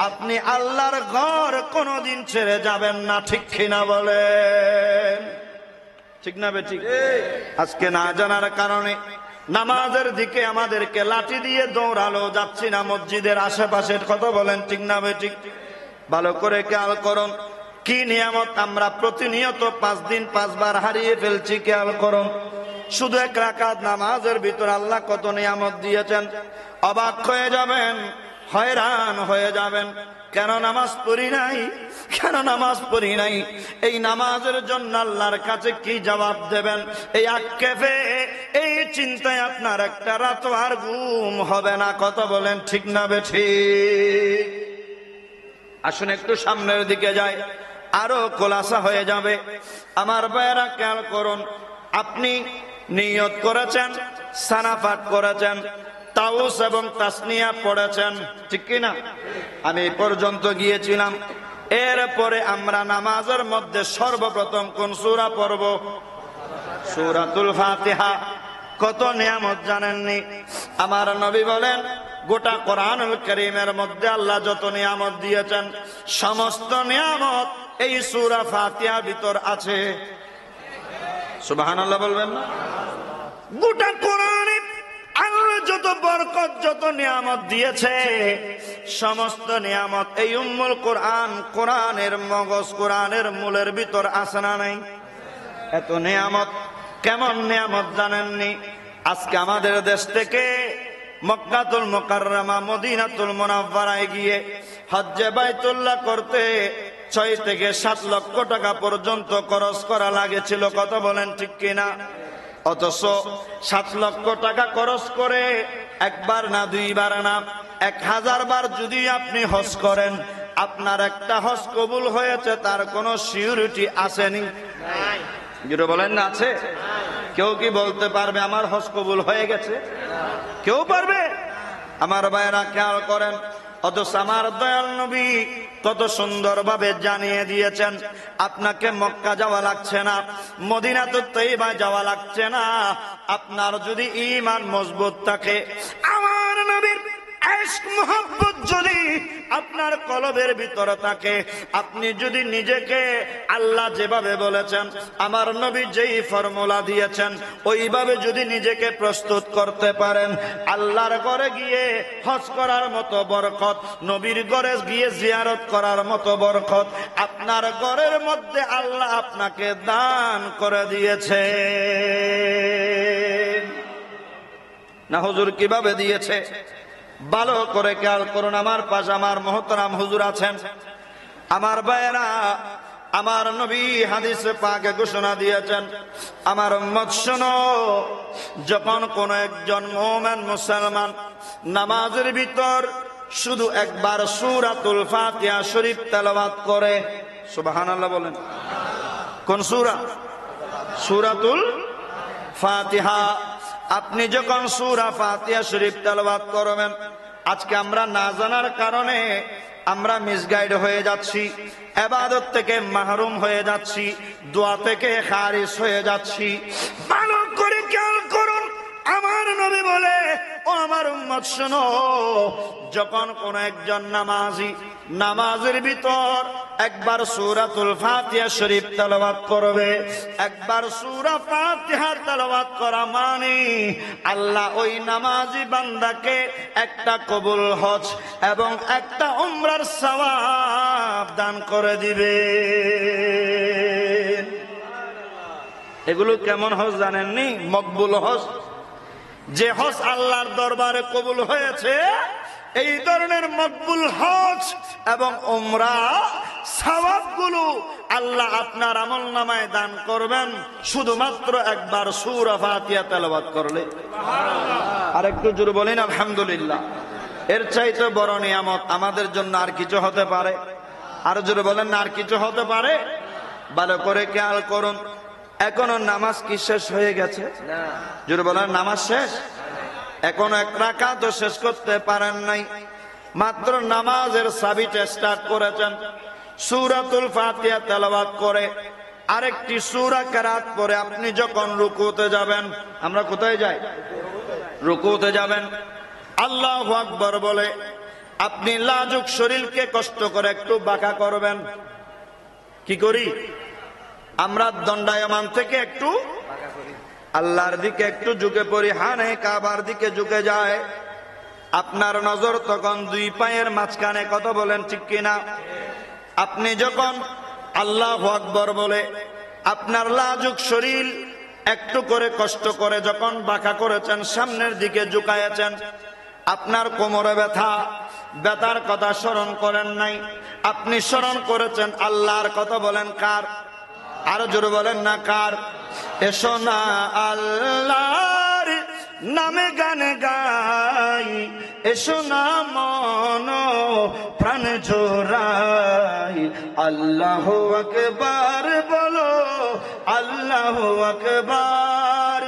আপনি আল্লাহর ঘর কোনোদিন ছেড়ে যাবেন না। ঠিক কিনা বলেন? ঠিক না বে ঠিক? আজকে না জানার কারণে নামাজের দিকে আমাদেরকে লাঠি দিয়ে দৌড়ালো, যাচ্ছি না মসজিদের আশেপাশে। কথা বলেন ঠিক না বে ঠিক? ভালো করে খেয়াল করুন, কি নিয়ামত আমরা প্রতিনিয়ত 5 দিন 5 বার হারিয়ে ফেলছি। খেয়াল করুন, শুধু 1 রাকাত নামাজের ভিতর আল্লাহ কত নিয়ামত দিয়েছেন, অবাক হয়ে যাবেন, হয়রান হয়ে যাবেন। কেন নামাজ পড়ি নাই? কেন নামাজ পড়ি নাই? এই নামাজের জন্য আল্লাহর কাছে কি জবাব দেবেন? এই আক্ষেপে, এই চিন্তায় আপনার একটা রাত আর ঘুম হবে না। কথা বলেন ঠিক না বেঠি? আসুন একটু সামনের দিকে যাই, আরো খোলাসা হয়ে যাবে। আমার ভাইয়েরা খেয়াল করুন, আপনি নিয়ত করেছেন, সানা পাঠ করেছেন, তাউস এবং তাসনিয়া পড়েছেন, ঠিক কিনা? আমি পর্যন্ত গিয়েছিলাম। এরপরে আমরা নামাজের মধ্যে সর্বপ্রথম কোন সূরা পড়ব? সূরাতুল ফাতিহা। কত নিয়ামত জানেননি? আমার নবী বলেন, গোটা কোরআনুল কারীমের মধ্যে আল্লাহ যত নিয়ামত দিয়েছেন, সমস্ত নিয়ামত এই সূরা ফাতিহা ভিতর আছে। সুবহানাল্লাহ বলবেন না? গোটা কোরআনে আল্লাহ যত বরকত, যত নিয়ামত দিয়েছে, সমস্ত নিয়ামত এই উম্মুল কোরআন, কোরআনের মগজ, কোরআনের মূলের ভিতর আছে না নাই? এত নিয়ামত, কেমন নিয়ামত জানেননি? আজকে আমাদের দেশ থেকে মক্কাতুল মুকাররমা, মদিনাতুল মুনাওয়ারায় গিয়ে হজ্জে বাইতুল্লাহ করতে 6 থেকে 7 লক্ষ টাকা পর্যন্ত খরচ করা লাগেছিল। কত বলেন ঠিক কিনা? অথচ 7 লক্ষ টাকা খরচ করে একবার না, দুইবার না, 1000 বার যদি আপনি হজ করেন, আপনার একটা হজ কবুল হয়েছে তার কোনো সিউরিটি আসেনি? যেটা বলেন না আছে? কেউ কি বলতে পারবে আমার হজ কবুল হয়ে গেছে? কেউ পারবে? আমার ভাইরা খেয়াল করেন, অথচ আমার দয়াল নবী কত সুন্দর ভাবে জানিয়ে দিয়েছেন, আপনাকে মক্কা যাওয়া লাগছে না, মদিনাতুত তৈবা যাওয়া লাগছে না। আপনার যদি ঈমান মজবুত থাকে, আমার নবীর ইশক মুহাব্বত যদি আপনার কলবের ভিতরে থাকে, আপনি যদি নিজেকে আল্লাহ যেভাবে বলেছেন, আমার নবী যেই ফর্মুলা দিয়েছেন, ওইভাবে যদি নিজেকে প্রস্তুত করতে পারেন, আল্লাহর ঘরে গিয়ে হজ করার মতো বরকত, নবীর ঘরে গিয়ে জিয়ারত করার মতো বরকত আপনার ঘরের মধ্যে আল্লাহ আপনাকে দান করে দিয়েছে। না হুজুর কিভাবে দিয়েছে? ভালো করে খেয়াল করুন। আমার পাশে আমার মহতরাম হুজুর আছেন, আমার ভাইয়েরা, আমার নবী হাদিসে পাকে ঘোষণা দিয়েছেন, আমার উম্মত শোনো, যখন কোন একজন মুমিন মুসলমান নামাজের ভিতর শুধু একবার সূরাতুল ফাতিহা শরীফ তেলাওয়াত করে, সুবহানাল্লাহ বলেন। কোন সূরা? সূরাতুল ফাতিহা। আপনি যখন সূরা ফাতিহা শরীফ তেলাওয়াত করবেন, আজকে আমরা না জানার কারণে আমরা মিসগাইড হয়ে যাচ্ছি, ইবাদত থেকে মাহরুম হয়ে যাচ্ছি, দোয়া থেকে খারিজ হয়ে যাচ্ছি। ভালো করে খেয়াল করুন, আমার নবী বলে, ও আমার উম্মত শোনো, যখন কোন একজন নামাজি নামাজের ভিতর একবার সূরাতুল ফাতিহা শরীফ তেলাওয়াত করবে, একবার সূরা ফাতিহা তেলাওয়াত করা মানে আল্লাহ ওই নামাজি বান্দাকে একটা কবুল হজ এবং একটা উমরার সওয়াব দান করে দিবে। এগুলো কেমন হজ জানেননি? মকবুল হজ। যে হজ আল্লাহর দরবারে কবুল হয়েছে, এই ধরনের মকবুল হজ এবং উমরা সওয়াবগুলো আল্লাহ আপনার আমলনামায় দান করবেন শুধুমাত্র একবার সূরা ফাতিহা তেলাওয়াত করলে। আর একটু জোরে বলেন আলহামদুলিল্লাহ। এর চাইতে বড় নিয়ামত আমাদের জন্য আর কিছু হতে পারে? আর জোরে বলেন না আর কিছু হতে পারে? ভালো করে খেয়াল করুন, এখনো নামাজ কি শেষ হয়ে গেছে? জোরে বলেন নামাজ শেষ? এখনো এক রাকাতও শেষ করতে পারেন নাই, মাত্র নামাজের চাবিটা স্টার্ট করেছেন। সূরাতুল ফাতিহা তেলাওয়াত করে আরেকটি সূরা কেরাত পরে আপনি যখন রুকুতে যাবেন, আমরা কোথায় যাই? রুকুতে যাবেন, আল্লাহু আকবার বলে আপনি লাজুক শরীরকে কষ্ট করে একটু বাঁকা করবেন। কি করি আমরা? দণ্ডায়মান থেকে একটু আল্লাহর দিকে একটু ঝুঁকে পড়ি, হানে কাবার দিকে ঝুঁকে যায়। আপনার নজর তখন 2 পায়ের মাঝখানে। কত বলেন ঠিক কিনা? আপনি যখন আল্লাহু আকবার বলে আপনার লাজুক শরীর একটু করে কষ্ট করে যখন বাঁকা করেছেন, সামনের দিকে ঝুঁকায়েছেন, আপনার কোমরে ব্যথা, ব্যথার কথা স্মরণ করেন নাই, আপনি স্মরণ করেছেন আল্লাহর। কথা বলেন কার? আরো জোরে বলেন না কার? এসো না আল্লাহর নামে গান গাই, এসো না মন প্রাণ জোড়াই, আল্লাহু আকবার বলো, আল্লাহু আকবার,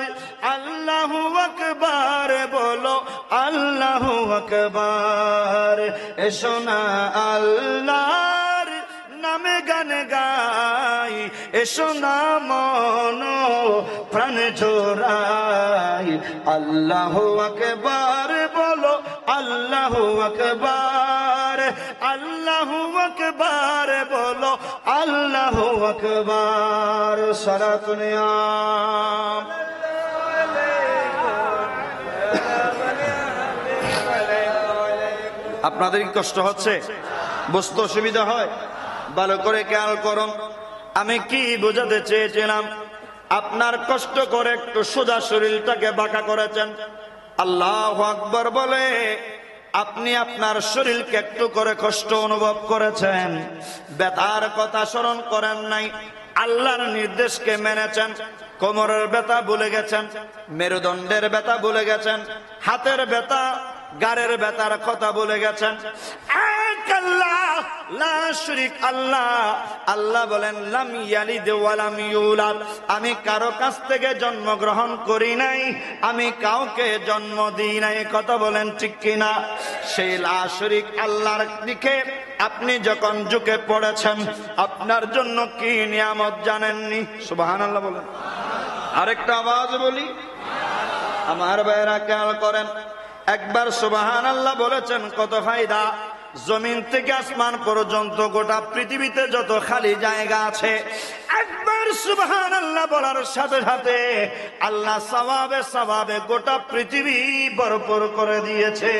আল্লাহু আকবার বলো, আল্লাহু আকবার। এসো না আল্লাহর নামে গান গাই, এসো না মন প্রাণ জোড়াই, আল্লাহু আকবার বলো, আল্লাহু আকবার। আল্লাহু আকবার, বলো আল্লাহু আকবার। সালাতুন ইয়া আপনাদের কি কষ্ট হচ্ছে? বুঝতে অসুবিধা হয়? ভালো করে খেয়াল করুন, আমি কি বোঝাতে চেয়েছিলাম? আপনার কষ্ট করে একটু সোজা শরীরটাকে বাঁকা করেছেন। আল্লাহু আকবার বলে আপনি আপনার শরীরকে একটু করে কষ্ট অনুভব করেছেন, ব্যথার কথা স্মরণ করেন নাই, আল্লাহর নির্দেশকে মেনেছেন। কোমরের ব্যথা ভুলে গেছেন, মেরুদণ্ডের ব্যথা ভুলে গেছেন, হাতের ব্যথা, গাড়ের ব্যথার কথা ভুলে গেছেন। এক আল্লাহ, লা শরীক আল্লাহ। আল্লাহ বলেন লাম ইয়ালিদ ওয়া লাম ইউলাদ, আমি কারো কাছ থেকে জন্মগ্রহণ করি নাই, আমি কাউকে জন্ম দিই নাই। কথা বলেন ঠিক কিনা? সেই লা শরীক আল্লাহর দিকে আপনি যখন ঝুঁকে পড়েছেন, আপনার জন্য কি নিয়ামত জানেননি? সুবহানাল্লাহ বলেন। আরেকটা আওয়াজ বলি, আমার ভাইরা খেয়াল করেন, একবার সুবহানাল্লাহ বলেছেন কত ফায়দা। জমিন থেকে আসমান পর্যন্ত গোটা পৃথিবীতে যত খালি জায়গা আছে, একবার সুবহানাল্লাহ বলার সাথে সাথে আল্লাহ সওয়াবে সওয়াবে গোটা পৃথিবী ভরপুর করে দিয়েছে।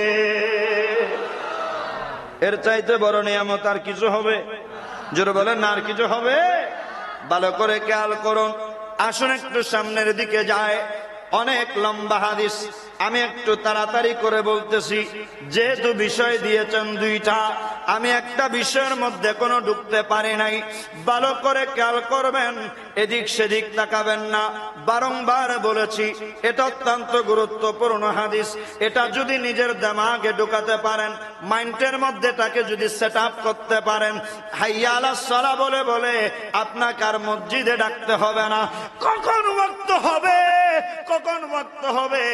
এর চাইতে বড় নিয়ামত আর কিছু হবে? জোরে বলেন না, আর কিছু হবে? ভালো করে খেয়াল করুন, আসুন একটু সামনের দিকে যায়। অনেক লম্বা হাদিস, আমি একটু তাড়াতাড়ি করে বলতেছি, যেহেতু বিষয় দিয়েছেন দুইটা, আমি একটা বিষয়ের মধ্যে কোনো ঢুকতে পারি নাই। ভালো করে খেয়াল করবেন, এদিক সেদিক তাকাবেন না। বারংবার বলেছি, এটা অত্যন্ত গুরুত্বপূর্ণ হাদিস। এটা যদি নিজের দিমাগে ঢুকাতে পারেন, মাইন্ডের মধ্যে তাকে যদি সেট আপ করতে পারেন, হাইয়া আলাস সালাহ বলে বলে আপনাকে আর মসজিদে ডাকতে হবে না। কখন ওয়াক্ত হবে, কখন ওয়াক্ত হবে,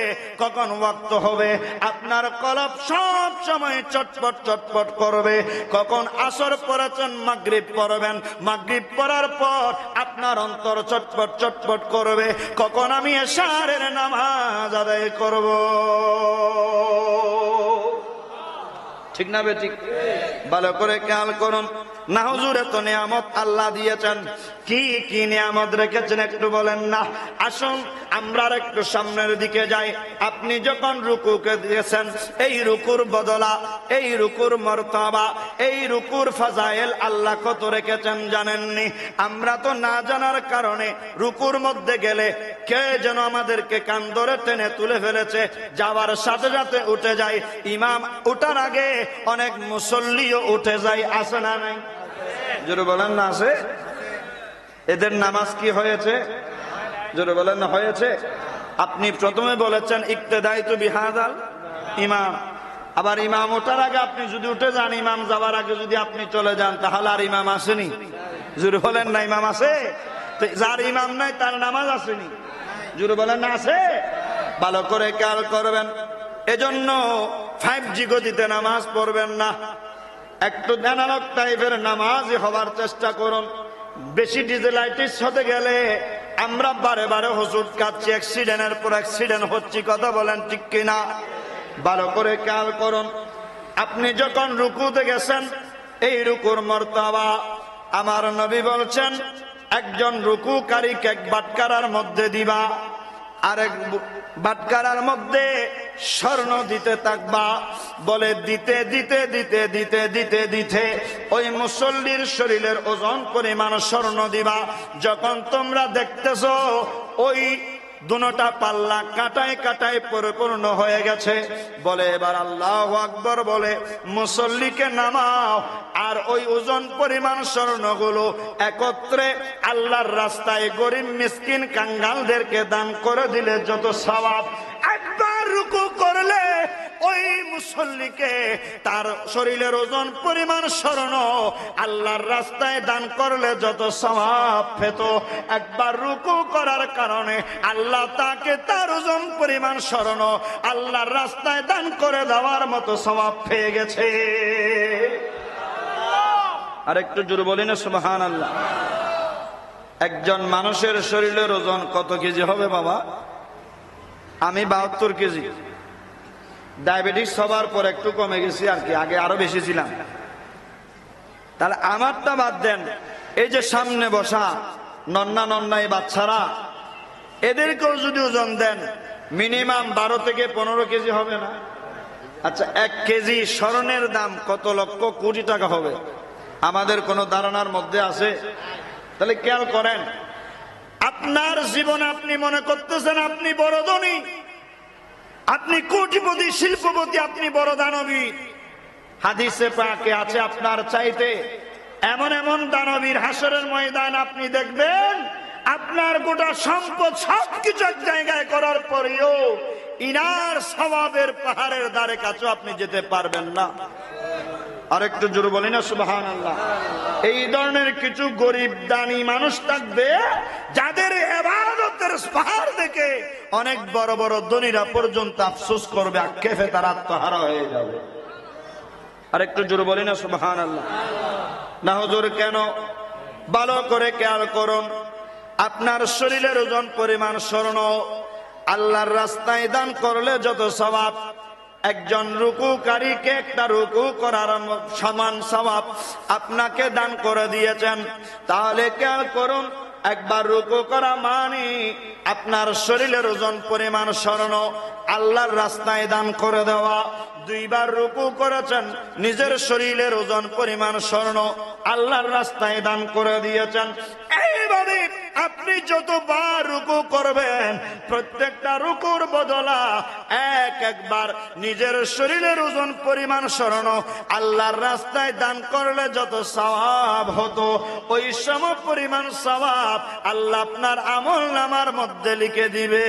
কখন ওয়াক্ত হবে, আপনার কলব সব সময় চটপট চটপট করবে। কখন আসর পড়েছেন, মাগরিব পড়বেন, মাগরিব পড়ার পর আপনার অন্তর চটপট চটপট করবে, কখন আমি এশারের নামাজ আদায় করব। ঠিক না বেঠিক? ভালো করে খেয়াল করুন না। হুজুর এত নিয়ামত আল্লাহ দিয়েছেন, কি কি নিয়ামত রেখেছেন একটু বলেন না। আসুন আমরা একটু সামনের দিকে যাই। আপনি যখন রুকুকে দিয়েছেন, এই রুকুর বদলা, এই রুকুর মর্তবা, এই রুকুর ফাজাইল আল্লাহ কত রেখেছেন জানেননি? আমরা তো না জানার কারণে রুকুর মধ্যে গেলে কে যেন আমাদেরকে কান ধরে টেনে তুলে ফেলেছে, যাওয়ার সাথে সাথে উঠে যায়। ইমাম উঠার আগে অনেক মুসল্লিও উঠে যায়, আসে না নাই? জোরে বলেন না, আছে? এদের নামাজ কি হয়েছে? জোরে বলেন না, হয়েছে? আপনি প্রথমে বলেছেন ইক্তেদাইতু বিহাদাল ইমাম, আবার ইমাম ওঠার আগে আপনি যদি উঠে যান, ইমাম যাওয়ার আগে যদি আপনি চলে যান, তাহলে আর ইমাম আসেনি? জোরে বলেন না, ইমাম আছে? যার ইমাম নাই তার নামাজ আসেনি? জোরে বলেন না, আছে? ভালো করে খেয়াল করবেন। এজন্য 5G গতিতে নামাজ পড়বেন না, একটু ধ্যানালক টাইপের নামাজই হওয়ার চেষ্টা করুন। বেশি ডিজেলাইটিস হতে গেলে আমরা বারে বারে হুজুর কাচ্ছি, অ্যাক্সিডেন্টের পর অ্যাক্সিডেন্ট হচ্ছে। কথা বলেন ঠিক কিনা? ভালো করে খেয়াল করুন, আপনি যখন রুকুতে গেছেন, এই রুকুর মর্তবা আমার নবী বলছেন, একজন রুকুকারীকে এক বাটকারার মধ্যে দিবা, আরেক বাটকারার মধ্যে স্বর্ণ দিতে থাকবা। বলে দিতে দিতে দিতে দিতে দিতে দিতে ওই মুসল্লির শরীরের ওজন পরিমাণ স্বর্ণ দিবা। যখন তোমরা দেখতেছো ওই দুটা পাল্লা কাটায় কাটায় পরিপূর্ণ হয়ে গেছে, বলে এবার আল্লাহু আকবার বলে মুসল্লিকে নামাও, আর ওই ওজন পরিমাণ স্বর্ণগুলো একত্রে আল্লাহর রাস্তায় গরিব মিসকিন কাঙ্গালদেরকে দান করে দিলে যত সওয়াব, একবার রুকু করলে ওই মুসল্লিকে তার শরীরের ওজন পরিমাণ স্বর্ণ আল্লাহর রাস্তায় দান করলে যত সওয়াব পেত, একবার রুকু করার কারণে আল্লাহ তাকে তার ওজন পরিমাণ স্বর্ণ আল্লাহর রাস্তায় দান করে দেওয়ার মতো সওয়াব পেয়ে গেছে। আর একটু জোরে বলি না সুবহানাল্লাহ। একজন মানুষের শরীরের ওজন কত কেজি হবে বাবা? আমি 72 কেজি। ডায়াবেটিস হবার পর একটু কমে গেছি আর কি, আগে আরো বেশি ছিলাম। তাহলে আমারটা বাদ দেন, এই যে সামনে বসা নন্না নন্না এই বাচ্চারা, এদেরকেও যদি ওজন দেন মিনিমাম 12 থেকে 15 কেজি হবে না? আচ্ছা, 1 কেজি স্বর্ণের দাম কত লক্ষ কোটি টাকা হবে? আমাদের কোনো ধারণার মধ্যে আছে? তাহলে খেয়াল করেন, আপনার জীবনে আপনি মনে করতেছেন আপনি বড় ধনী, আপনি কোটিপতি, শিল্পপতি, আপনি বড় দানবীর। হাদিসে পাকে আছে আপনার চাইতে এমন এমন দানবীর হাসরের ময়দান আপনি দেখবেন, আপনার গোটা সম্পদ সবকিছু এক জায়গায় করার পরেও ইনার সওয়াবের পাহাড়ের ধারে কাছে আপনি যেতে পারবেন না। আর একটু জোরে বলি না সুবহানাল্লাহ। এই ধরনের কিছু গরিব দানি মানুষ থাকবে যাদের ইবাদতের পাহাড় দেখে অনেক বড় বড় ধনীরা পর্যন্ত আফসোস করবে, আক্ষেপে তার আত্মহারা হয়ে যাবে। আর একটু জোরে বলি না সুবহানাল্লাহ। না হুজুর কেন? ভালো করে খেয়াল করুন, আপনার শরীরের ওজন পরিমাণ স্বর্ণ আল্লাহর রাস্তায় দান করলে যত সওয়াব, একজন রুকুকারীকে একটা রুকু করার সমান সওয়াব আপনাকে দান করে দিয়েছেন। তাহলে খেয়াল করুন, একবার রুকু করা মানে আপনার শরীরের ওজন পরিমাণ স্বর্ণ আল্লাহর রাস্তায় দান করে দেওয়া। 2 বার রুকু করেছেন, নিজের শরীরের ওজন পরিমাণ স্বর্ণ আল্লাহর রাস্তায় দান করে দিয়েছেন। এইভাবে আপনি যতবার রুকু করবেন, প্রত্যেকটা রুকুর বদলা একবার নিজের শরীরের ওজন পরিমাণ স্বর্ণ আল্লাহর রাস্তায় দান করলে যত সওয়াব হতো, ওই সম পরিমাণ সওয়াব আল্লাহ আপনার আমল নামার মধ্যে লিখে দিবে।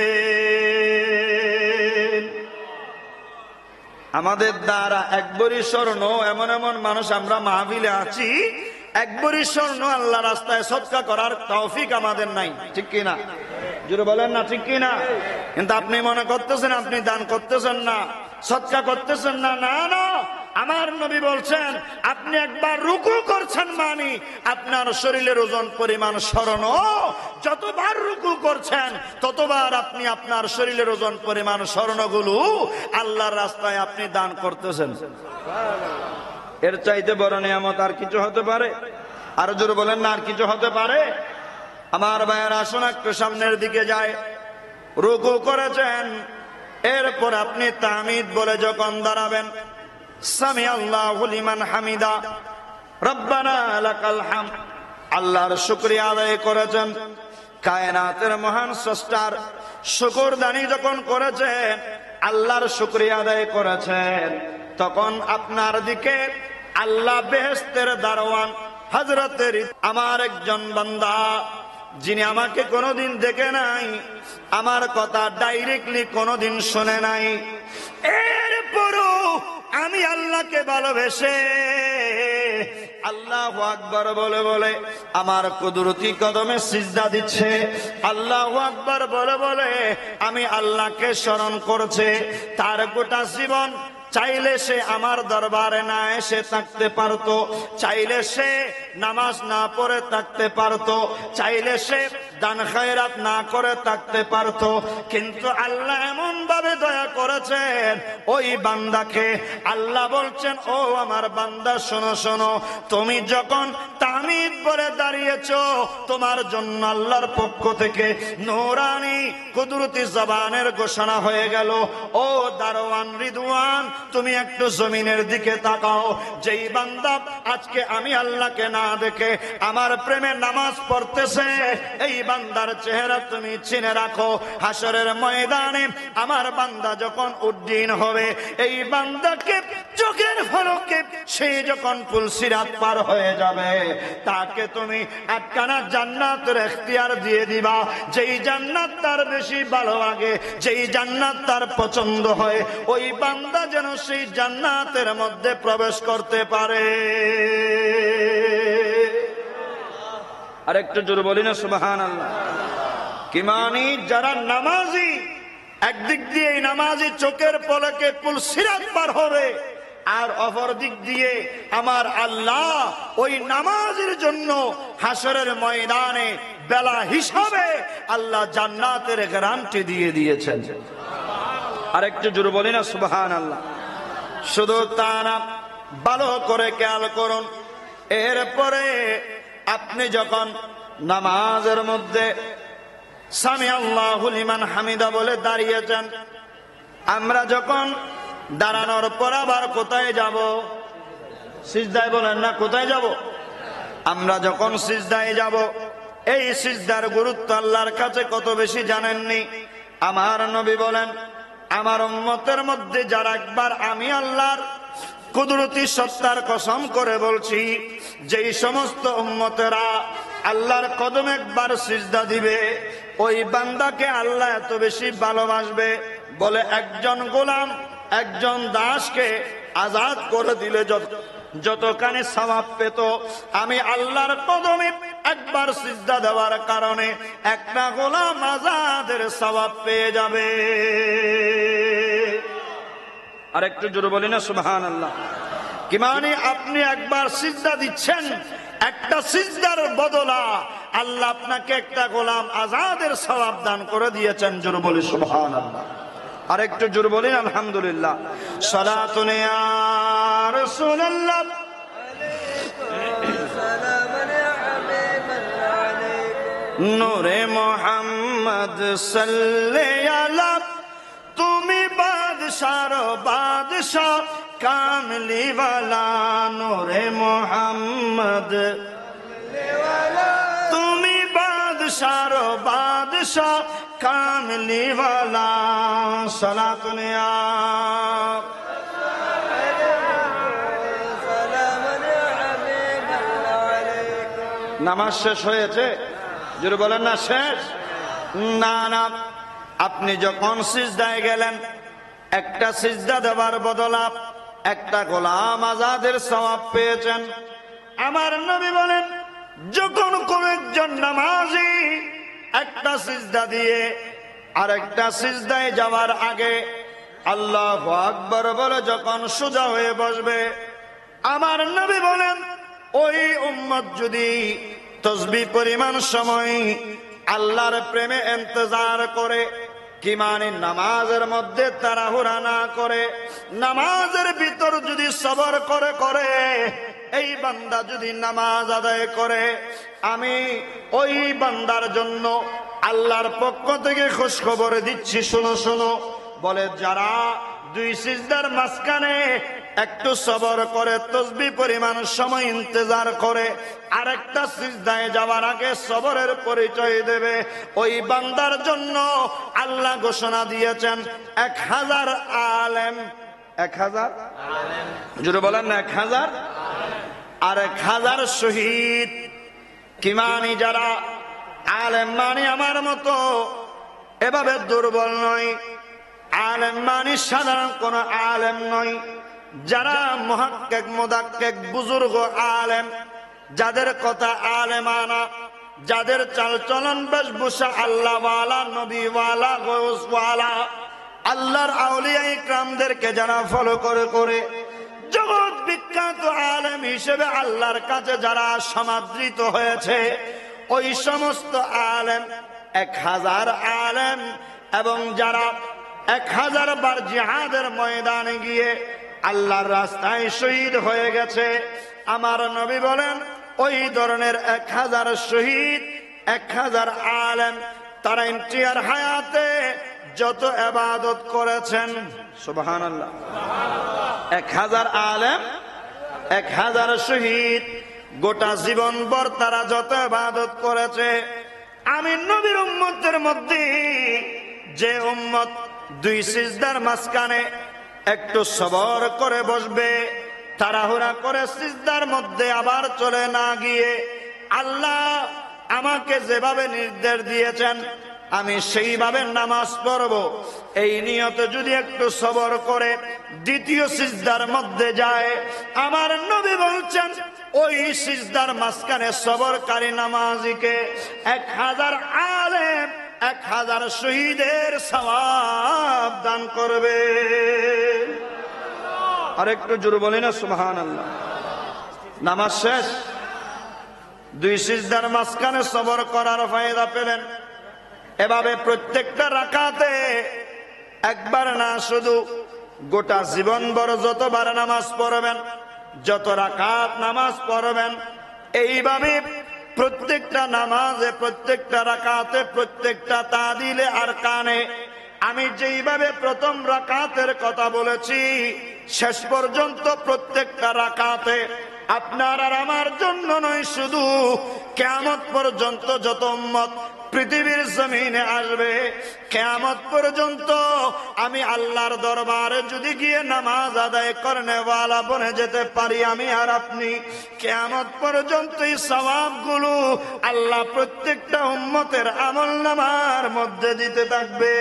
আমাদের দ্বারা 1 ভরি স্বর্ণ, এমন এমন মানুষ আমরা মাহফিলে আছি, 1 ভরি স্বর্ণ আল্লাহ রাস্তায় সদকা করার তৌফিক আমাদের নাই, ঠিক কি না? জোরে বলেন না, ঠিক কি না? কিন্তু আপনি মনে করতেছেন আপনি দান করতেছেন না, সদকা করতেছেন না। না না, আমার নবী বলছেন আপনি একবার রুকু করছেন মানে আপনার শরীরের ওজন পরিমাণ স্বর্ণ, যতবার রুকু করছেন ততবার আপনি আপনার শরীরের ওজন পরিমাণ স্বর্ণগুলো আল্লাহর রাস্তায় আপনি দান করতেছেন। এর চাইতে বড় নিয়ামত আর কিছু হতে পারে? আর জোরে বলেন না, আর কিছু হতে পারে? আমার ভাইয়ের আসুন একটু সামনের দিকে যায়। রুকু করেছেন, এরপর আপনি তাহমিদ বলে যখন দাঁড়াবেন, সামি আল্লাহু লিমান হামিদা, রব্বানা লাকাল হামদ, আল্লাহর শুকরিয়া আদায় করেছেন। কায়নাতের মহান স্রষ্টার শুকরদানি যখন করেছেন, আল্লাহর শুকরিয়া আদায় করেছেন, তখন আপনার দিকে আল্লাহ বেহেশতের দারওয়ান হযরতের আমার একজন বান্দা, যিনি আমাকে কোনোদিন দেখে নাই, আমার কথা ডাইরেক্টলি কোনোদিন শুনে নাই, এরপরও আমি আল্লাহকে ভালোবেসে আল্লাহু আকবার বলে বলে আমার কুদরতি কদমে সিজদা দিচ্ছে, আল্লাহু আকবার বলে বলে আমি আল্লাহকে স্মরণ করছে। তার গোটা জীবন চাইলে সে আমার দরবারে না এসে থাকতে পারতো, চাইলে সে নামাজ না পড়ে থাকতে পারতো, চাইলে সে দান খায়রাত না করে থাকতে পারতো, কিন্তু আল্লাহ এমন ভাবে দয়া করেছেন ওই বান্দাকে। আল্লাহ বলছেন, ও আমার বান্দা শোনো শোনো, তুমি যখন তাহমিদ বলে দাঁড়িয়েছো, তোমার জন্য আল্লাহর পক্ষ থেকে নূরানি কুদরতি জবানের ঘোষণা হয়ে গেল। ও দারওয়ান রিদওয়ান, তুমি একটু জমিনের দিকে তাকাও। যেই বান্দা আজকে আমি আল্লাহকে না দেখে আমার প্রেমে নামাজ পড়তেছে, এই বান্দার চেহারা তুমি চিনে রাখো। হাসরের ময়দানে আমার বান্দা যখন উদ্দিন হবে, এই বান্দাকে চোখের পলকে সে যখন পুলসিরাত পার হয়ে যাবে, তাকে তুমি একখানা জান্নাতের এখতিয়ার দিয়ে দিবা। যেই জান্নাত তার বেশি ভালো লাগে, যেই জান্নাত তার পছন্দ হয়, ওই বান্দা যেন সেই জান্নাতের মধ্যে প্রবেশ করতে পারে। আর একটু জোরে বলি না সুবহানাল্লাহ। কি মানি? যারা নামাজি, একদিক দিয়ে এই নামাজি চোখের পলকে পুলসিরাত পার হবে, আর অপর দিক দিয়ে আমার আল্লাহ ওই নামাজের জন্য হাসরের ময়দানে বেলা হিসাবে আল্লাহ জান্নাতের গ্যারান্টি দিয়ে দিয়েছেন। আর একটু জোরে বলি না সুবহানাল্লাহ। শুধু তা না, ভালো করে খেয়াল করুন, এরপরে আপনি যখন নামাজের মধ্যে সামি আল্লাহু লিমান হামিদা বলে দাঁড়িয়েছেন, আমরা যখন দাঁড়ানোর পর আবার কোথায় যাব? সিজদায়। বলেন না, কোথায় যাব? আমরা যখন সিজদায় যাব, এই সিজদার গুরুত্ব আল্লাহর কাছে কত বেশি জানেননি? আমার নবী বলেন, আমার উম্মতের মধ্যে যারা একবার আমি আল্লাহর কুদরতি সত্তার কসম করে বলছি, যেই সমস্ত উম্মতেরা আল্লাহর কদমে একবার সিজদা দিবে, ওই বান্দাকে আল্লাহ এত বেশি ভালোবাসবে, বলে একজন গোলাম, একজন দাসকে আজাদ করে দিলে যতখানি সওয়াব পেত, আমি আল্লাহর কদমে একবার সিজদা দেওয়ার কারণে একটা গোলাম আজাদের সওয়াব পেয়ে যাবে। আর একটু জোরে বলি না সুবহানাল্লাহ। কি মানে? আপনি একবার সিজদা দিচ্ছেন, একটা সিজদার বদলা আল্লাহ আপনাকে একটা গোলাম আজাদের সওয়াব দান করে দিয়েছেন। জোরে বলি সুবহানাল্লাহ। আর একটু জোরে বলেন আলহামদুলিল্লাহ। সালাতুন ইয়া রাসূলুল্লাহ, নূরে মুহাম্মদ সাল্লাল্লাহু, তুমি বাদশার বাদশাহ কামলি ওয়ালা, নূরে মুহাম্মদ তুমি বাদশার বাদশাহ কামলি ওয়ালা। সালাতুন ইয়া নামাজ শেষ হয়েছে? জোরে বলেন না শেষ? না না, আপনি যখন সিজদায় গেলেন, একটা সিজদা দেওয়ার বদলা একটা গোলাম আজাদের সওয়াব পেয়েছেন। আমার নবী বলেন, যখন কোন একজন নামাজি একটা সিজদা দিয়ে আরেকটা সিজদায় যাওয়ার আগে আল্লাহু আকবার বলে যখন সোজা হয়ে বসবে, আমার নবী বলেন, ওই উম্মত যদি তসবিহ পরিমাণ সময় আল্লাহর প্রেমে ইন্তজার করে, কি মানে নামাজের মধ্যে তাড়াহুড়া না করে, নামাজের ভিতর যদি সবর করে এই বান্দা যদি নামাজ আদায় করে, আমি ওই বান্দার জন্য আল্লাহর পক্ষ থেকে খুশখবর দিচ্ছি, শোনো শোনো। বলে যারা দুই সিজদার মাঝখানে একটু সবর করে, তসবিহ পরিমাণ সময় ইন্তজার করে, আরেকটা সিজদায় যাওয়ার আগে সবরের পরিচয় দেবে, ওই বান্দার জন্য আল্লাহ ঘোষণা দিয়েছেন 1000 আলেম। 1000 জোরে বলেন না, 1000 আর 1000 শহীদ। কি মানি? যারা আলেম মানি আমার মতো এভাবে দুর্বল নয়, আলেম মানি সাধারণ কোন আলেম নয়, যারা মুহাক্কিক মুদাক্কিক বুজুর্গ আলেম, যাদের কথা আলেমানা, যাদের চালচলন বেশভূষা আল্লাহ ওয়ালা, নবী ওয়ালা, গৌস ওয়ালা, আল্লাহর আউলিয়া ইকরামদেরকে যারা ফলো করে জগৎ বিখ্যাত আলেম হিসেবে আল্লাহর কাছে যারা সমাদৃত হয়েছে, ওই সমস্ত আলেম 1000 আলেম, এবং যারা 1000 বার জিহাদের ময়দানে গিয়ে আল্লাহর রাস্তায় শহীদ হয়ে গেছে, আমার নবী বলেন ওই ধরনের 1000 শহীদ, 1000 আলেম, তারা ইন্টিয়ার হায়াতে যত ইবাদত করেছেন, সুবহানাল্লাহ, 1000 আলেম, 1000 শহীদ, গোটা জীবনভর তারা যত ইবাদত করেছে, আমি নবীর উম্মতের মধ্যে যে উম্মত দুই সিজদার মাঝখানে একটু সবর করে বসবে, তাড়াহুড়া করে সিজদার মধ্যে আবার চলে না গিয়ে আল্লাহ আমাকে যেভাবে নির্দেশ দিয়েছেন আমি সেইভাবে নামাজ পড়ব, এই নিয়তে যদি একটু সবর করে দ্বিতীয় সিজদার মধ্যে যায়, আমার নবী বলছেন ওই সিজদার মাঝখানে সবরকারী নামাজিকে 1000 আলেম, 1000 শহীদের সওয়াব দান করবে। আর একটু জোরে বলি না সুবহানাল্লাহ। নামাজ শেষ, দুই সিজদার মাঝখানে সবর করার ফায়দা পেলেন। এভাবে প্রত্যেকটা রাকাতে একবার না, শুধু গোটা জীবন ভর যতবার নামাজ পড়বেন যত রাকাত নামাজ পড়বেন, এইভাবে প্রত্যেকটা নামাজে, প্রত্যেকটা রাকাতে, প্রত্যেকটা তাদিলে আর কানে আমি যেইভাবে প্রথম রাকাতের কথা বলেছি, শেষ পর্যন্ত প্রত্যেকটা রাকাতে আপনার আর আমার জন্য নয়, শুধু কিয়ামত পর্যন্ত যত উম্মত পৃথিবীর জমিনে আসবে, কিয়ামত পর্যন্ত আমি আল্লাহর দরবারে যদি গিয়ে নামাজ আদায় করনেওয়ালা বনে যেতে পারি, আমি আর আপনি, কিয়ামত পর্যন্ত এই সওয়াবগুলো আল্লাহ প্রত্যেকটা উম্মতের আমলনামার মধ্যে দিতে থাকবে।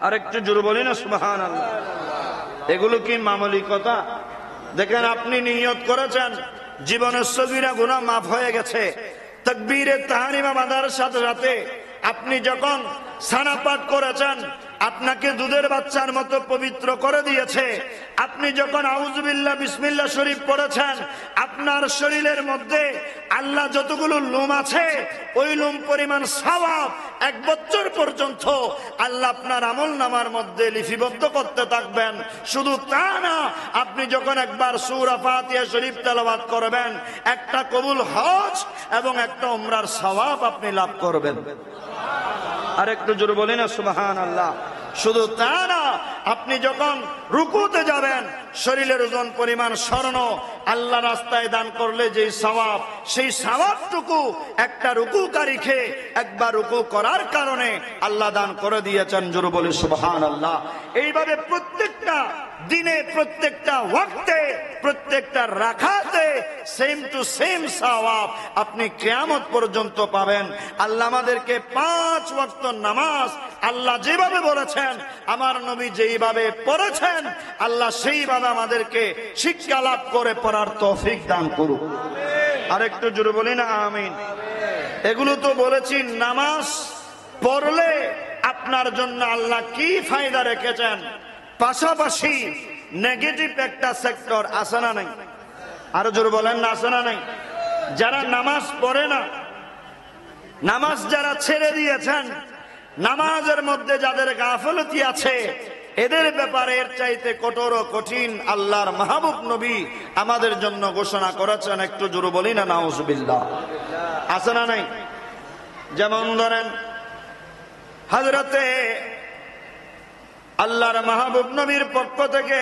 আরেকটু জোরে বলি না সুবহানাল্লাহ। এগুলো কি মামুলি কথা? দেখেন, আপনি নিয়ত করেছেন জীবনের সগীরা গুনাহ মাফ হয়ে গেছে, তাকবীরে তাহরিমা বাঁধার সাথে সাথে আপনি যখন সানা পাঠ করেছেন, আপনাকে দুধের বাচ্চার মতো পবিত্র করে দিয়েছে। আপনি যখন আউযুবিল্লাহ বিসমিল্লাহ শরীফ পড়েছেন, আপনার শরীরের মধ্যে আল্লাহ যতগুলো লোম আছে, ওই লোম পরিমাণ সওয়াব 1 বছর পর্যন্ত আল্লাহ আপনার আমলনামার মধ্যে লিপিবদ্ধ করতে থাকবেন। শুধু তা না, আপনি যখন একবার সূরা ফাতিহা শরীফ তেলাওয়াত করবেন, একটা কবুল হজ এবং একটা উমরার সওয়াব আপনি লাভ করবেন। আর একটু জোরে বলি না সুবহানাল্লাহ। শুধু তা না, আপনি যখন রুকুতে যাবেন, শরীরের ওজন পরিমাণ স্বর্ণ আল্লাহ রাস্তায় দান করলে যে সওয়াব, সেই সওয়াবটুকু একটা রুকুকারীকে একবার রুকু করার কারণে আল্লাহ দান করে দিয়েছেন। জোরে বলি সুবহানাল্লাহ। এইভাবে প্রত্যেকটা দিনে, প্রত্যেকটা ওয়াক্তে, প্রত্যেকটা রাকাতে সেম টু সেম সওয়াব আপনি কিয়ামত পর্যন্ত পাবেন। আল্লাহ আমাদেরকে 5 ওয়াক্ত নামাজ আল্লাহ যেভাবে বলেছেন, আমার নবী যেইভাবে পড়েছেন, আল্লাহ সেইভাবে আমাদেরকে শিক্ষা লাভ করে পড়ার তৌফিক দান করুন। আর একটু জোরে বলি না আমিন। এগুলো তো বলেছি, নামাজ পড়লে আপনার জন্য আল্লাহ কি ফায়দা রেখেছেন, পাশাপাশি নেগেটিভ একটা সেক্টর আছে না নাই? আরো জোরে বলেন না, আছে না নাই? যারা নামাজ পড়ে না, নামাজ যারা ছেড়ে দিয়েছেন, নামাজের মধ্যে যাদের গাফলতি আছে, এদের ব্যাপারে এর চাইতে কঠোর ও কঠিন আল্লাহর মাহবুব নবী আমাদের জন্য ঘোষণা করেছেন। একটু জোরে বলি না নাউজুবিল্লাহ। আছে না নাই? যেমন ধরেন, হযরতে আল্লাহর মাহবুব নবীর পক্ষ থেকে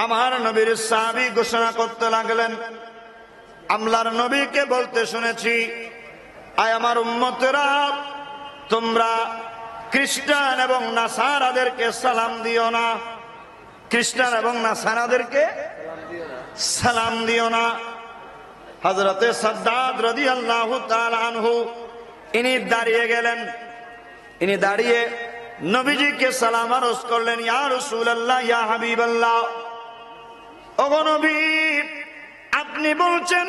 আমার নবীর সাহাবী ঘোষণা করতে লাগলেন, আল্লাহর নবীকে বলতে শুনেছি, আয় আমার উম্মতেরা, তোমরা খ্রিস্টান এবং নাসারাদেরকে সালাম দিও না। খ্রিস্টান এবং নাসারাদেরকে সালাম দিও না। হযরতে সাদ্দাদ রাদিয়াল্লাহু তাআলা আনহু ইনি দাঁড়িয়ে গেলেন। ইনি দাঁড়িয়ে নবীজিকে সালাম আরজ করলেন, ইয়া রাসূলুল্লাহ, ইয়া হাবিবাল্লাহ, ওগো নবী, আপনি বলছেন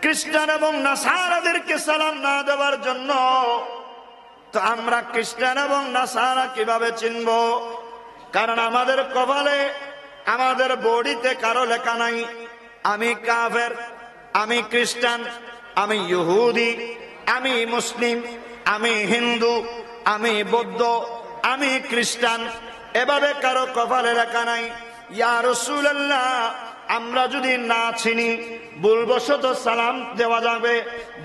খ্রিস্টান এবং নাসারাদেরকে সালাম না দেওয়ার জন্য, তো আমরা খ্রিস্টান এবং নাসারা কিভাবে চিনব? কারণ আমাদের কপালে, আমাদের বডিতে কারো লেখা নাই আমি কাফের, আমি খ্রিস্টান, আমি ইহুদি, আমি মুসলিম, আমি হিন্দু, আমি বৌদ্ধ, আমি খ্রিস্টান, এভাবে কারো কপালে লেখা নাই। ইয়া রাসূলুল্লাহ, আমরা যদি না চিনি, ভুলবশত সালাম দেওয়া যাবে,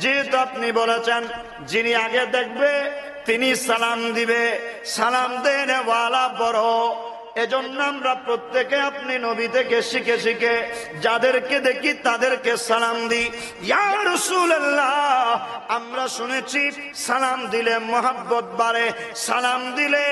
যেহেতু আপনি বলেছেন যিনি আগে দেখবে তিনি সালাম দিবে, সালাম দেনেওয়ালা বড়। এজন্য আমরা প্রত্যেকে আপনি নবী থেকে শিখে শিখে যাদেরকে দেখি তাদেরকে সালাম দিই। ইয়া রাসূলুল্লাহ, আমরা শুনেছি সালাম দিলে মহব্বত বাড়ে, সালাম দিলে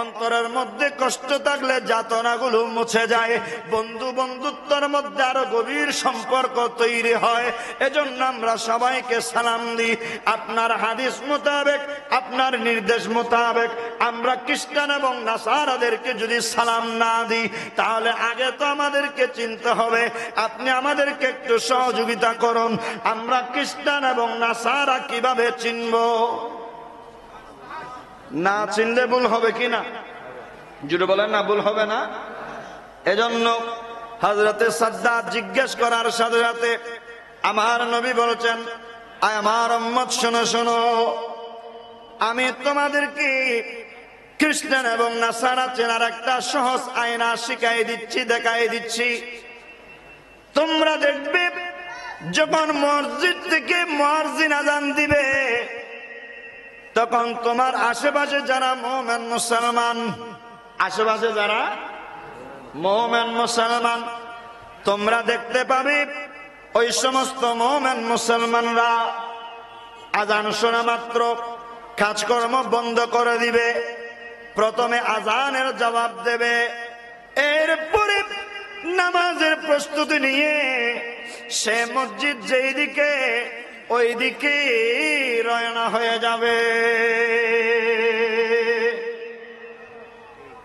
অন্তরের মধ্যে কষ্ট থাকলে যাতনাগুলো মুছে যায়, বন্ধু বন্ধুত্বের মধ্যে আরো গভীর সম্পর্ক তৈরি হয়। এজন্য আমরা সবাইকে সালাম দিই। আপনার হাদিস মোতাবেক, আপনার নির্দেশ মোতাবেক আমরা খ্রিস্টান এবং নাসারাদেরকে যদি সালাম না দিই, তাহলে আগে তো আমাদেরকে চিনতে হবে। আপনি আমাদেরকে একটু সহযোগিতা করুন, আমরা খ্রিস্টান এবং নাসারা কিভাবে চিনব? না চিনলে ভুল হবে কিনা? জুড়ে বলেন না, ভুল হবে না? এজন্য হযরতে সাদ্দাদ জিজ্ঞেস করার সাথে সাথে আমার নবী বলেছেন, আয় আমার উম্মত শোনো শোনো, আমি তোমাদেরকে খ্রিস্টান এবং নাসারা চেনার একটা সহজ আয়না শিখাই দিচ্ছি, দেখাই দিচ্ছি। তোমরা দেখবে যখন মসজিদ থেকে মুয়াজ্জিন আযান দিবে, তখন তোমার আশেপাশে যারা মুমিন মুসলমান, আশেপাশে যারা মুমিন মুসলমান, তোমরা দেখতে পাবে ওই সমস্ত মুমিন মুসলমানরা আযান শোনা মাত্র কাজকর্ম বন্ধ করে দিবে। প্রথমে আযানের জবাব দেবে, এরপরে নামাজের প্রস্তুতি নিয়ে সে মসজিদ যেই দিকে ওই দিকে রওনা হয়ে যাবে।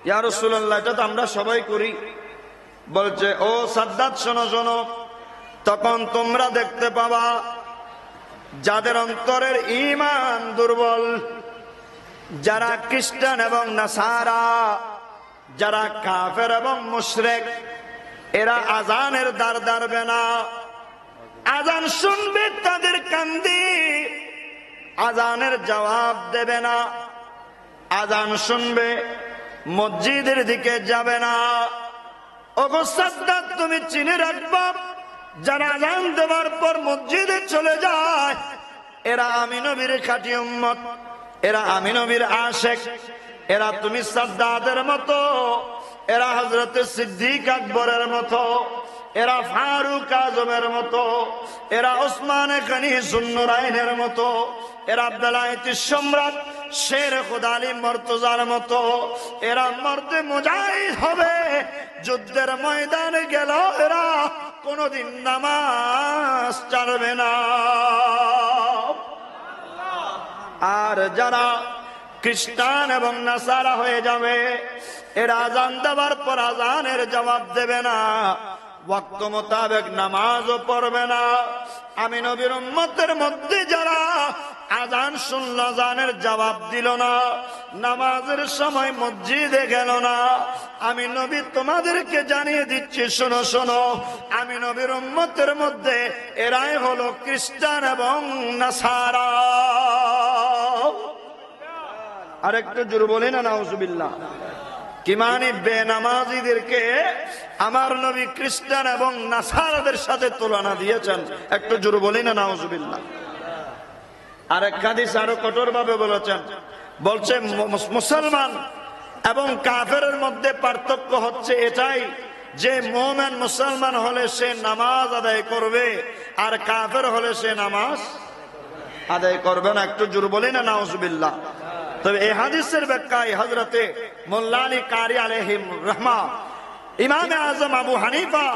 ইয়া রাসূলুল্লাহ, এটা তো আমরা সবাই করি। বলছে, ও সাদ্দাত শোনো শোনো, তখন তোমরা দেখতে পাবা যাদের অন্তরের ঈমান দুর্বল, যারা খ্রিস্টান এবং নাসারা, যারা কাফের এবং মুশরিক, এরা আযানের দ্বার ধরবে না। আযান শুনবে তাদের কান দিয়ে, আযানের জবাব দেবে না। আযান শুনবে, মসজিদের দিকে যাবে না। ওগো সাদ্দাত, তুমি চিনে রাখবা, যারা আযান দেওয়ার পর মসজিদে চলে যায়, এরা আমি নবীর খাঁটি উম্মত, এরা আমি নবীর আশিক। এরা তুমি সাদ্দাতের মতো, এরা হযরত সিদ্দিক আকবরের মতো, এরা ফারুক আজমের মতো, এরা ওসমান গনি যুন্নুরাইনের মতো, এরা বেলায়েতি সম্রাট শের খুদা আলী মুর্তজার মতো। এরা মর্দে মুজাহিদ হবে, যুদ্ধের ময়দানে গেল এরা কোনদিন নামাজ ছাড়বে না। আর যারা খ্রিস্টান এবং নাসারা হয়ে যাবে, এরা আযান দেওয়ার পর আযানের জবাব দেবে না, ওয়াক্ত মোতাবেক নামাজও পড়বে না। আমি নবীর উম্মতের মধ্যে যারা আযান শুনল, আযানের জবাব দিল না, নামাজের সময় মসজিদে গেল না, আমি নবী তোমাদেরকে জানিয়ে দিচ্ছি, শোনো শোনো, আমি নবীর উম্মতের মধ্যে এরাই হলো খ্রিস্টান এবং নাসারা। আর একটু জোরে বলি না নাউজুবিল্লাহ। কি মানে? বেনামাজিদেরকে আমার নবী খ্রিস্টান এবং নাসারাদের সাথে তুলনা দিয়েছেন। একটু জোরে বলি না নাউজুবিল্লাহ। আর এক হাদিস আরো কঠোর ভাবে বলেছেন, বলছে মুসলমান এবং কাফেরের মধ্যে পার্থক্য হচ্ছে এটাই যে মুমিন মুসলমান হলে সে নামাজ আদায় করবে, আর কাফের হলে সে নামাজ আদায় করবে না। একটু জোরে বলি না নাউজুবিল্লাহ। তবে এই হাদিসের ব্যাখ্যায় হযরতে মোল্লা আলী কারি আলাইহির রাহমা, ইমাম আযম আবু হানিফা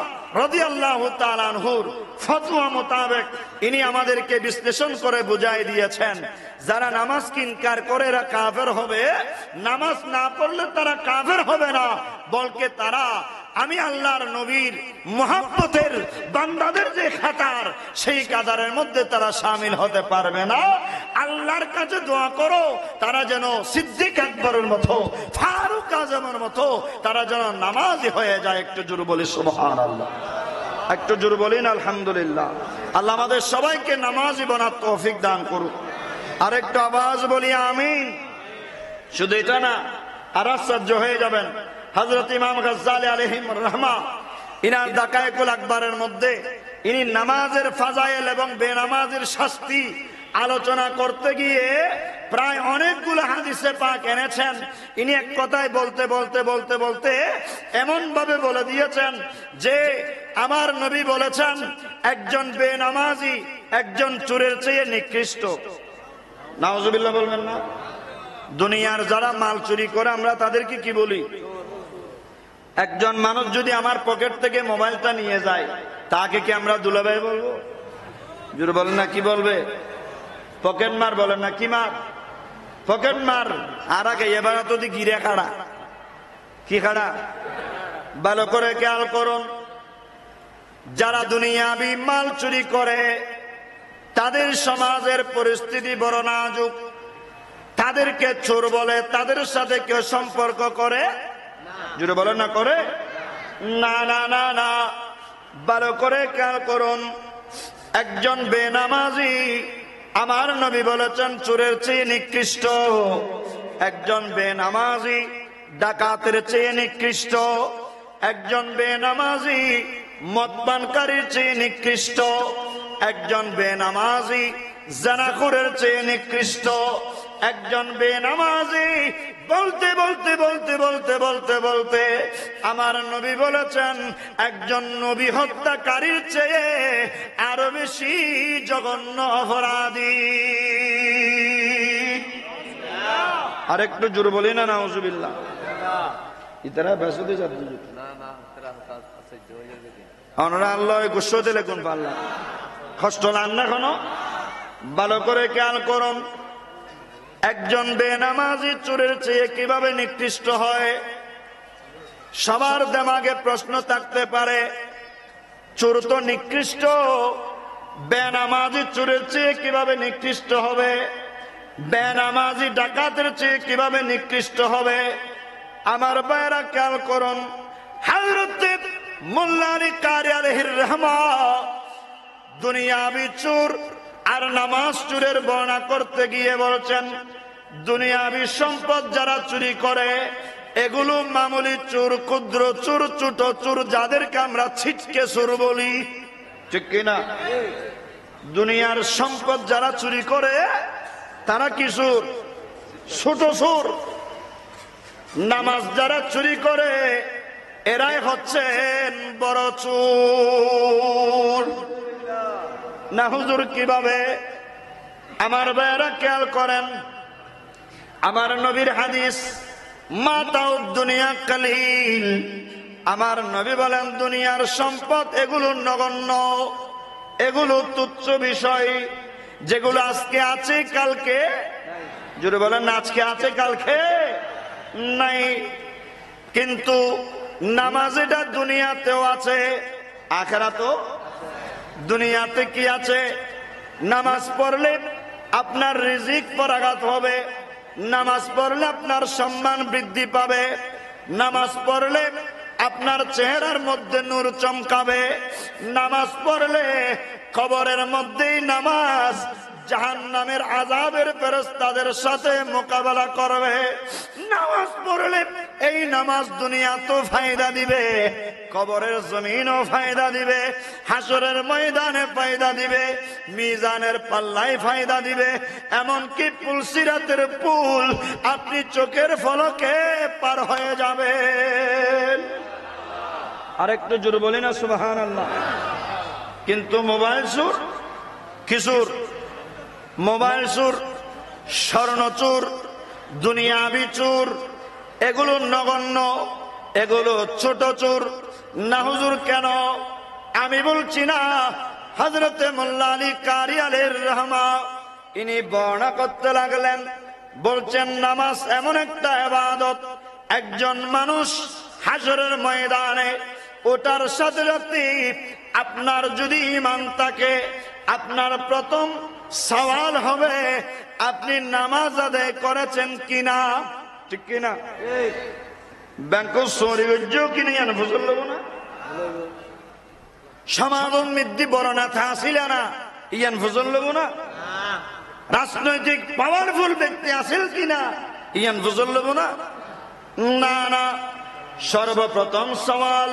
রাদিয়াল্লাহু তাআলা আনহুর ফতোয়া মোতাবেক ইনি আমাদেরকে বিশ্লেষণ করে বুঝাই দিয়েছেন, যারা নামাজকে ইনকার করে এরা কাফের হবে, নামাজ না পড়লে তারা কাফের হবে না, বলকে তারা আমি আল্লাহর নবীর মুহাব্বতের বান্দাদের যে কাতার, সেই কাতারের মধ্যে তারা শামিল হতে পারবে না। আল্লাহর কাছে দোয়া করো তারা যেন সিদ্দিক আকবরের মতো, ফারুক আজমের মতো তারা যেন নামাজি হয়ে যায়। একটু জোরে বলি সুবহানাল্লাহ, একটু জোরে বলিন আলহামদুলিল্লাহ। আল্লাহ আমাদের সবাইকে নামাজি বানার তৌফিক দান করুক। আর একটু আওয়াজ বলি আমিন। শুধু এটা না, আর আশ্চর্য হয়ে যাবেন, হযরত ইমাম গাজ্জালী আলাইহির রাহমা ইনার দাকায়েকুল আকবরের মধ্যে ইনি নামাজের ফাজাইল এবং বেনামাজের শাস্তি আলোচনা করতে গিয়ে প্রায় অনেকগুলো হাদিসে পাক এনেছেন। ইনি এক কথায় বলতে বলতে বলতে বলতে এমন ভাবে বলে দিয়েছেন যে আমার নবী বলেছেন, একজন বেনামাজি একজন চোরের চেয়ে নিকৃষ্ট। নাউজুবিল্লাহ বলবেন না? দুনিয়ার যারা মাল চুরি করে আমরা তাদেরকে কি বলি? একজন মানুষ যদি আমার পকেট থেকে মোবাইলটা নিয়ে যায়, তাকে কি আমরা দুলাভাই বলবো? জোরে বলেন না, কি বলবে? পকেট মার বলেন না, কি মার? পকেট মার। আর আগে এবার তো গিরে খাড়া, কি খাড়া? ভালো করে খেয়াল করুন, যারা দুনিয়াবি মাল চুরি করে তাদের সমাজের পরিস্থিতি বড় নাজুক, তাদেরকে চোর বলে, তাদের সাথে কেউ সম্পর্ক করে? জোরে বলেন না, করে? না না না না, ভালো করে খেয়াল করুন, একজন বেনামাজি আমার নবী বলেছেন চোরের চেয়ে নিকৃষ্ট। একজন বেনামাজি ডাকাতের চেয়ে নিকৃষ্ট, একজন বেনামাজি মদপানকারীর চেয়ে নিকৃষ্ট, একজন বেনামাজি জানাখোরের চেয়ে নিকৃষ্ট, একজন বেনামাজি বলতে বলতে বলতে বলতে বলতে বলতে আমার নবী বলেছেন একজন নবী হত্যাকারীর চেয়ে আরো বেশি জঘন্য অপরাধী। আরেকটু জোর বলি না নাউজুবিল্লাহ। ইতারা বেসতে যাচ্ছে না না আমরা আল্লাহ গুসো দিলে কোন পাল্লা কষ্ট লান না কোনো ভালো করে খেয়াল করুন। একজন বেনামাজি চোরের চেয়ে কিভাবে নিকৃষ্ট হয়? সবার দিমাগে প্রশ্ন থাকতে পারে, চোর তো নিকৃষ্ট, বেনামাজি চোরের চেয়ে কিভাবে নিকৃষ্ট হবে? বেনামাজি ডাকাতের চেয়ে কিভাবে নিকৃষ্ট হবে? আমার ভাইরা খেয়াল করুন, হযরত মোল্লা আলী কারি আলাইহির রহমা দুনিয়াবি চোর আর নামাজ চোরের বর্ণনা করতে গিয়ে বলছেন, দুনিয়াবি সম্পদ যারা চুরি করে এগুলো মামুলি চোর, ক্ষুদ্র চোর, ছোট চোর, যাদেরকে আমরা ছিটকে চোর বলি, ঠিক কিনা? দুনিয়ার সম্পদ যারা চুরি করে তারা কি চোর? ছোট চোর। নামাজ যারা চুরি করে এরাই হচ্ছেন বড় চোর। না হুজুর কিভাবে? আমার ভাইয়েরা খেয়াল করেন, আমার নবীর হাদিস মাতাউ দুনিয়া কালিল, আমার নবী বলেন দুনিয়ার সম্পদ এগুলো নগণ্য, এগুলো তুচ্ছ বিষয়, যেগুলো আজকে আছে কালকে, জোরে বলেন আজকে আছে কালকে নাই। কিন্তু নামাজ এটা দুনিয়াতেও আছে, আখিরাতেও। দুনিয়াতে কি আছে? নামাজ পড়লে আপনার রিজিক পরাঘাত হবে, নামাজ পড়লে আপনার সম্মান বৃদ্ধি পাবে, নামাজ পড়লে আপনার চেহারার মধ্যে নূর চমকাবে, নামাজ পড়লে কবরের মধ্যেই নামাজ জাহান্নামের আযাবের ফেরেশতাদের সাথে মোকাবেলা করবে। নামাজ পড়লে এই নামাজ দুনিয়াতেও ফায়দা দিবে, কবরের জমিনও ফায়দা দিবে, হাসরের ময়দানে ফায়দা দিবে, মিজানের পাল্লায় ফায়দা দিবে, এমনকি পুলসিরাতের পুল আপনি চোখের ফলকে পার হয়ে যাবেন। আরেকটু জোরে বলি না সুবহানাল্লাহ। কিন্তু মোবাইল চোর, কিশোর মোবাইল চোর, স্বর্ণ চোর, দুনিয়াবি চোর, এগুলো নগণ্য, এগুলো ছোট চোর। না হুজুর কেন? আমি বলছি না, হযরতে মোল্লা আলী কারি আলাইহির রহমা ইনি বর্ণনা করতে লাগলেন, বলছেন নামাজ এমন একটা ইবাদত, একজন মানুষ হাসরের ময়দানে ওটার সাথে সাথে আপনার যদি ঈমান থাকে, আপনার প্রথম সওয়াল হবে আপনি নামাজ আদায় করেছেন কিনা, ঠিক কিনা? ব্যাংক সরি কিনে ফসল লব না সমাগম মিদ্দি বড় না থাছিল না ইয়ান ফসল লব না, রাজনৈতিক পাওয়ারফুল ব্যক্তি আসেল কিনা ইয়ান ফসল লব না। না না, সর্বপ্রথম সওয়াল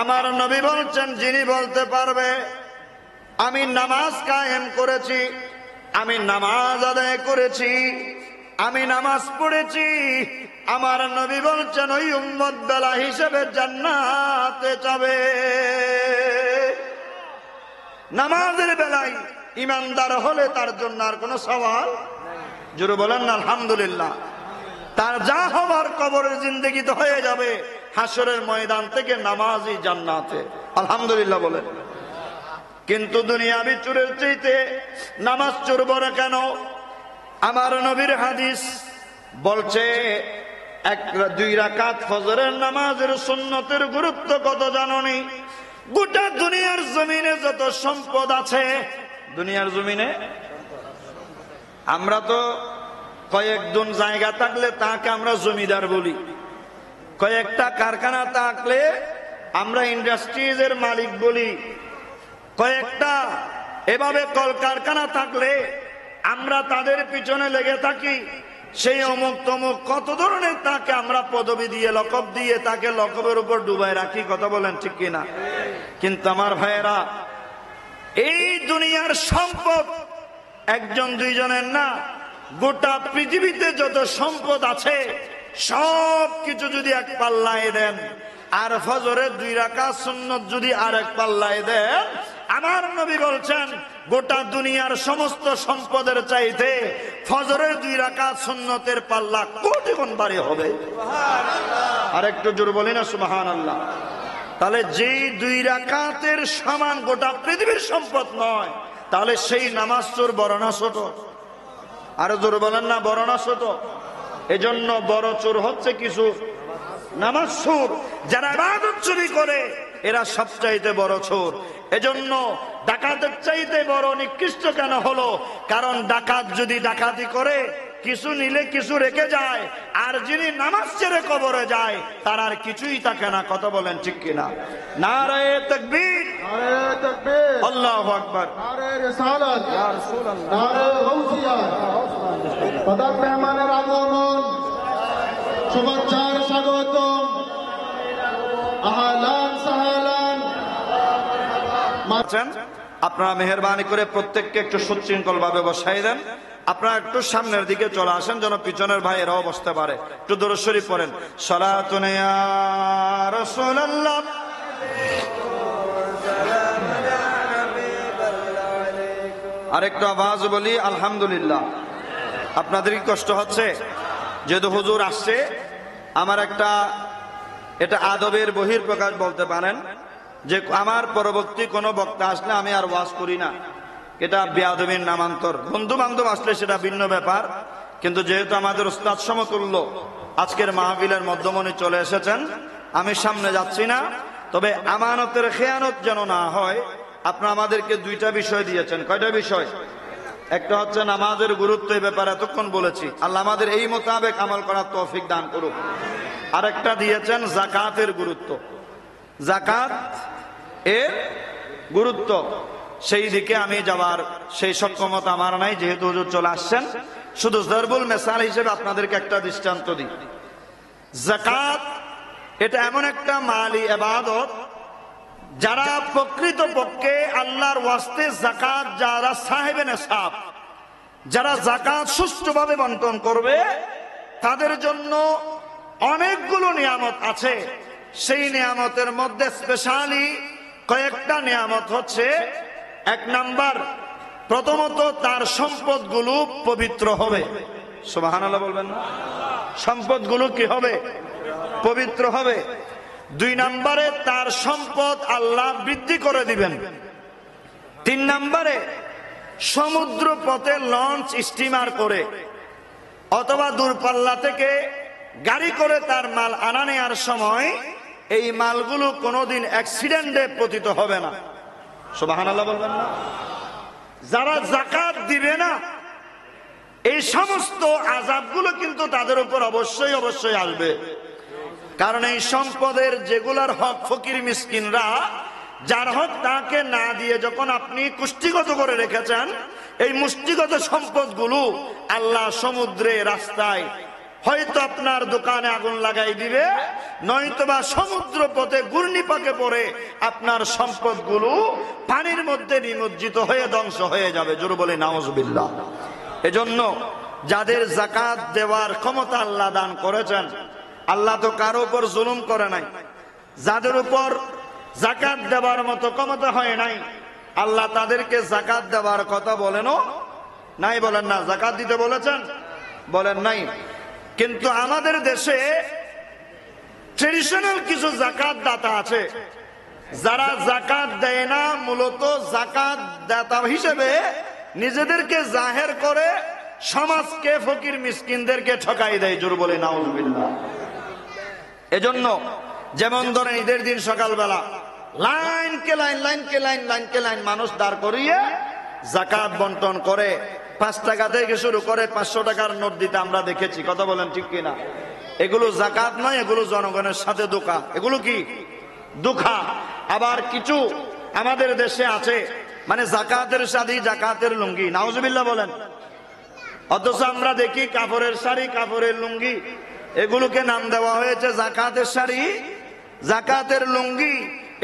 আমার নবী বলছেন, যিনি বলতে পারবে আমি নামাজ কায়েম করেছি, আমি নামাজ আদায় করেছি, আমি নামাজ পড়েছি, আমার নবী বলছেন ওই উম্মত বেলা হিসেবে জান্নাতে যাবে। নামাজের বেলায় ইমানদার হলে তার জন্য আর কোনো সওয়াল, জোরে বলেন না আলহামদুলিল্লাহ। তার যা হবার কবরের জিন্দেগিতে হয়ে যাবে, হাসরের ময়দান থেকে নামাজই জান্নাতে, আলহামদুলিল্লাহ বলেন। কিন্তু দুনিয়াবি চোরের চাইতে নামাজ চোর বড় কেন? আমার নবীর হাদিস বলছে, দুই রাকাত ফজরের নামাজের সুন্নতের গুরুত্ব কত জানোনি? গোটা দুনিয়ার জমিনে যত সম্পদ আছে, দুনিয়ার জমিনে আমরা তো কয়েকজন জায়গা থাকলে তাকে আমরা জমিদার বলি, কয়েকটা কারখানা থাকলে আমরা ইন্ডাস্ট্রিজের মালিক বলি, কয়েকটা এভাবে কলকারখানা থাকলে আমরা তাদের পিছনে লেগে থাকি, সেই অমুক তমুক কত ধরনের তাকে আমরা পদবি দিয়ে লকব দিয়ে তাকে লকবের উপর ডুবাই রাখি, কথা বলেন ঠিক কিনা? কিন্তু আমার ভাইয়েরা, এই দুনিয়ার সম্পদ একজন দুইজনের না, গোটা পৃথিবীতে যত সম্পদ আছে সব কিছু যদি এক পাল্লায় দেন, আর ফজরের 2 রাকাত সুন্নত যদি আরেক পাল্লায় দেন, আমার নবী বলছেন গোটা দুনিয়ার সমস্ত সম্পদের চাইতে ফজরের 2 রাকাত সুন্নতের পাল্লা কোটি গুণ ভারী হবে। আর একটু জোর বলি না সুবহানাল্লাহ। তাহলে যেই 2 রাকাতের সমান গোটা পৃথিবীর সম্পদ নয়, তাহলে সেই নামাজ চোর বড় না ছোট? আরো জোর বলেন না, বড় না ছোট? এজন্য বড় চোর হচ্ছে কিছু নামাজ চোর, যারা ইবাদত চুরি করে এরা সবচাইতে বড় চোর। এজন্য ডাকাতের চাইতে বড় নিকৃষ্ট কেন হলো? কারণ ডাকাত যদি ডাকাতি করে কিছু নিলে কিছু রেখে যায়, আর যিনি নামাজ ছেড়ে কবরে যায় তার আর কিছুই থাকে না, কথা বলেন ঠিক কিনা? নারায়ে তাকবীর, নারায়ে তাকবীর, আল্লাহু আকবার, নারায়ে রিসালাত, ইয়া রাসূলুল্লাহ, নারায়ে গাউসিয়া। প্রধান মেহমানের আগমন, শুভেচ্ছার স্বাগতম, আহলান সাহলান। আপনারা মেহেরবানি করে প্রত্যেককে একটু সুশৃঙ্খল ভাবে বসাই দেন। আপনারা একটু সামনের দিকে চলে আসেন যেন পিছনের ভাইয়েরাও বসতে পারে। একটু দরুদ শরীফ পড়েন, সালাতুন ইয়া রাসূলুল্লাহ। আরেকটু আওয়াজ বলি আলহামদুলিল্লাহ। আপনাদের কি কষ্ট হচ্ছে? যেহেতু হুজুর আসছে, আমার একটা এটা আদবের বহিঃপ্রকাশ বলতে পারেন যে আমার পরবর্তী কোনো বক্তা আসলে আমি আর ওয়াজ করি না, এটা বেয়াদবির নামান্তর। বন্ধু বান্ধব আসলে সেটা ভিন্ন ব্যাপার, কিন্তু যেহেতু আমাদের উস্তাদ সমতুল্য আজকের মাহফিলের মধ্যমণি চলে এসেছেন, আমি সামনে যাচ্ছি না। তবে আমানতের খেয়ানত যেন না হয়, আপনারা আমাদেরকে 2টা বিষয় দিয়েছেন। কয়টা বিষয়? একটা হচ্ছে নামাজের গুরুত্ব, এই ব্যাপারে এতক্ষণ বলেছি, আল্লাহ আমাদের এই মোতাবেক আমল করার তৌফিক দান করুক। আরেকটা দিয়েছেন যাকাতের গুরুত্ব, যাকাত এর গুরুত্ব, সেই দিকে আমি যাওয়ার সেই সক্ষমতা আমার নাই, যেহেতু হুজুর চলে আসছেন। শুধু জরবুল মেসাল হিসেবে আপনাদেরকে একটা দৃষ্টান্ত দিই। যাকাত এটা এমন একটা মালি ইবাদত, যারা প্রকৃতপক্ষে আল্লাহর ওয়াস্তে যাকাত, যারা সাহেবে নেশাব, যারা যাকাত সুষ্ঠুভাবে বন্টন করবে, তাদের জন্য অনেকগুলো নিয়ামত আছে। সেই নিয়ামতের মধ্যে স্পেশালি কয়েকটা নিয়ামত হচ্ছে, 1 নাম্বার, প্রথমত তার সম্পদগুলো পবিত্র হবে। সুবহানাল্লাহ বলবেন না? সম্পদগুলো কি হবে? পবিত্র হবে। 2 নম্বরে তার সম্পদ আল্লাহ বৃদ্ধি করে দিবেন। 3 নম্বরে সমুদ্র পথে লঞ্চ, স্টিমার করে অথবা দূরপাল্লা থেকে গাড়ি করে তার মাল আনা নেওয়ার সময় এই মালগুলো কোনোদিন অ্যাক্সিডেন্টে পতিত হবে না। সুবহানাল্লাহ বলবেন না? যারা যাকাত দিবে না, এই সমস্ত আযাবগুলো কিন্তু তাদের উপর অবশ্যই অবশ্যই আসবে। কারণ এই সম্পদের যেগুলার হক ফকির মিসকিনরা, যার হক তাকে না দিয়ে যখন আপনি কুষ্টিগত করে রেখেছেন, এই মুষ্টিগত সম্পদগুলো আল্লাহ সমুদ্রে, রাস্তায়, হয়তো আপনার দোকানে আগুন লাগাই দিবে, নয়তোবা সমুদ্র পথে ঘূর্ণিপাকে পড়ে আপনার সম্পদগুলো পানির মধ্যে নিমজ্জিত হয়ে ধ্বংস হয়ে যাবে। জোরে বলে নাউজুবিল্লাহ। এজন্য যাদের যাকাত দেওয়ার ক্ষমতা আল্লাহ দান করেছেন, আল্লাহ তো কারো উপর জুলুম করে নাই, যাদের উপর যাকাত দেওয়ার মতো ক্ষমতা হয় নাই, আল্লাহ তাদেরকে যাকাত দেওয়ার কথা বলেনও নাই। বলেন না? যাকাত দিতে বলেছেন? বলেন নাই। কিন্তু আমাদের দেশে ট্রেডিশনাল কিছু যাকাত দাতা আছে, যারা যাকাত দেয় না, মূলত যাকাত দাতা হিসেবে নিজেদেরকে জাহের করে সমাজকে, ফকির মিসকিনদেরকে ঠকাই দেয়। জোর বলে নাউজুবিল্লাহ। এজন্য যেমন ধরেন ঈদের দিন সকালবেলা লাইনকে লাইন, লাইনকে লাইন, লাইনকে লাইন মানুষ দাঁড় করিয়ে যাকাত বন্টন করে। 5 টাকা থেকে শুরু করে 500 টাকার নোট দিতে আমরা দেখেছি। কথা বলেন ঠিক কিনা? এগুলো যাকাত নয়, এগুলো জনগণের সাথে ধোঁকা। এগুলো কি? ধোঁকা। আবার কিছু আমাদের দেশে আছে, মানে যাকাতের সাথে যাকাতের লুঙ্গি। নাউজুবিল্লাহ বলেন। অথচ আমরা দেখি কাপড়ের শাড়ি, কাপড়ের লুঙ্গি, এগুলোকে নাম দেওয়া হয়েছে জাকাতের শাড়ি, জাকাতের লুঙ্গি।